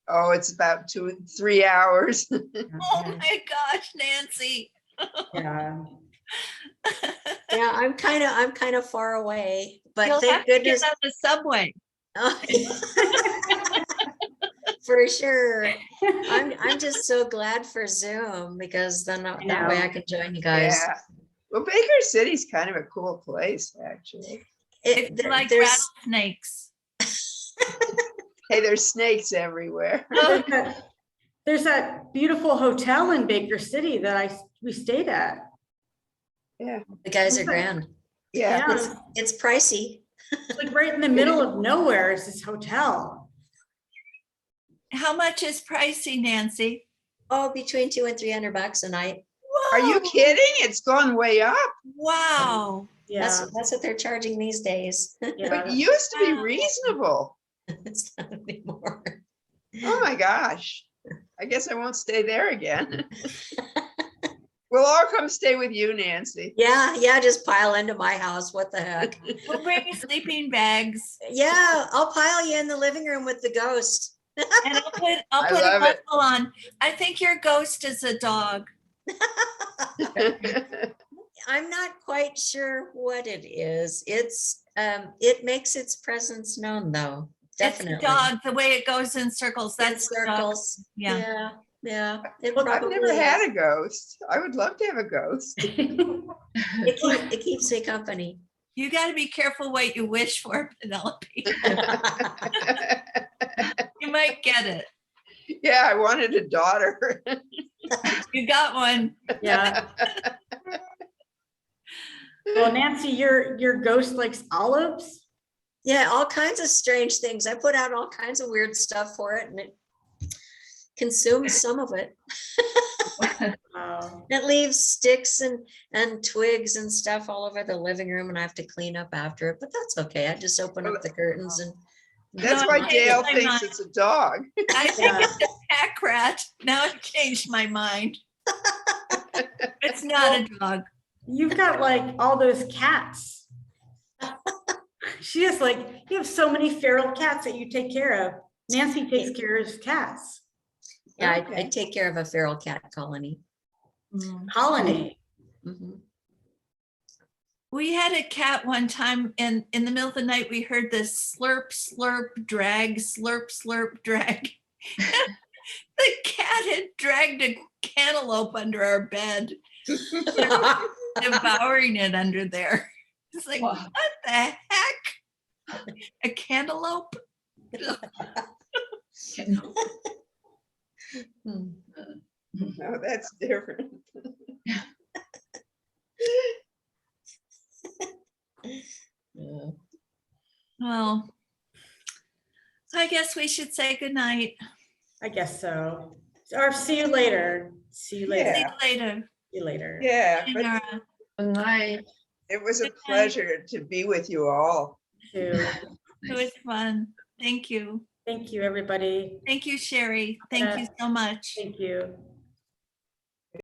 Oh, it's about 2-3 hours. Oh my gosh, Nancy. Yeah. Yeah, I'm kind of far away, but You'll have thank to get goodness. on the subway. For sure. I'm just so glad for Zoom because then that way I can join you guys. Yeah. Well, Baker City's kind of a cool place, actually. It's like there's rattlesnakes. Hey, there's snakes everywhere. There's that beautiful hotel in Baker City that we stayed at. Yeah. the guys are grand. Yeah. It's pricey. It's like right in the middle of nowhere is this hotel. How much is pricey, Nancy? Oh, between $200 and $300 a night. Are you kidding? It's gone way up. Wow. Yeah. That's what they're charging these days. But it used to be reasonable. It's not anymore. Oh my gosh. I guess I won't stay there again. We'll all come stay with you, Nancy. Yeah, just pile into my house. What the heck? We'll bring you sleeping bags. Yeah, I'll pile you in the living room with the ghost. And I'll put I a love it. muzzle on. I think your ghost is a dog. I'm not quite sure what it is. It makes its presence known though. Definitely. It's a dog, the way it goes in circles. That's the dog. Circles. Yeah. Yeah. It I've probably never is. had a ghost. I would love to have a ghost. It keeps me company. You got to be careful what you wish for, Penelope. You might get it. Yeah, I wanted a daughter. You got one. Yeah. Well, Nancy, your ghost likes olives. Yeah, all kinds of strange things. I put out all kinds of weird stuff for it and it consumes some of it. Wow. It leaves sticks and twigs and stuff all over the living room and I have to clean up after it, but that's okay. I just open up the curtains and That's No, why I Dale changed my thinks mind. it's a dog. I think it's a pack rat. Now I've changed my mind. It's not a dog. You've got like all those cats. She has you have so many feral cats that you take care of. Nancy takes care of cats. yeah, I take care of a feral cat colony. Colony. Mhm. We had a cat one time and in the middle of the night, we heard this slurp, slurp, drag, slurp, slurp, drag. The cat had dragged a cantaloupe under our bed, devouring it under there. It's like, what the heck? A cantaloupe? No, that's different. Yeah. Well, I guess we should say goodnight. I guess so. Or see you later. See you later. See Yeah. you later. See you later. Yeah, Bye, but Nora. Good night. it was a Good night. pleasure to be with you all. Too. It was fun. Thank you. Thank you, everybody. Thank you, Sherry. Thank you so much. Thank you.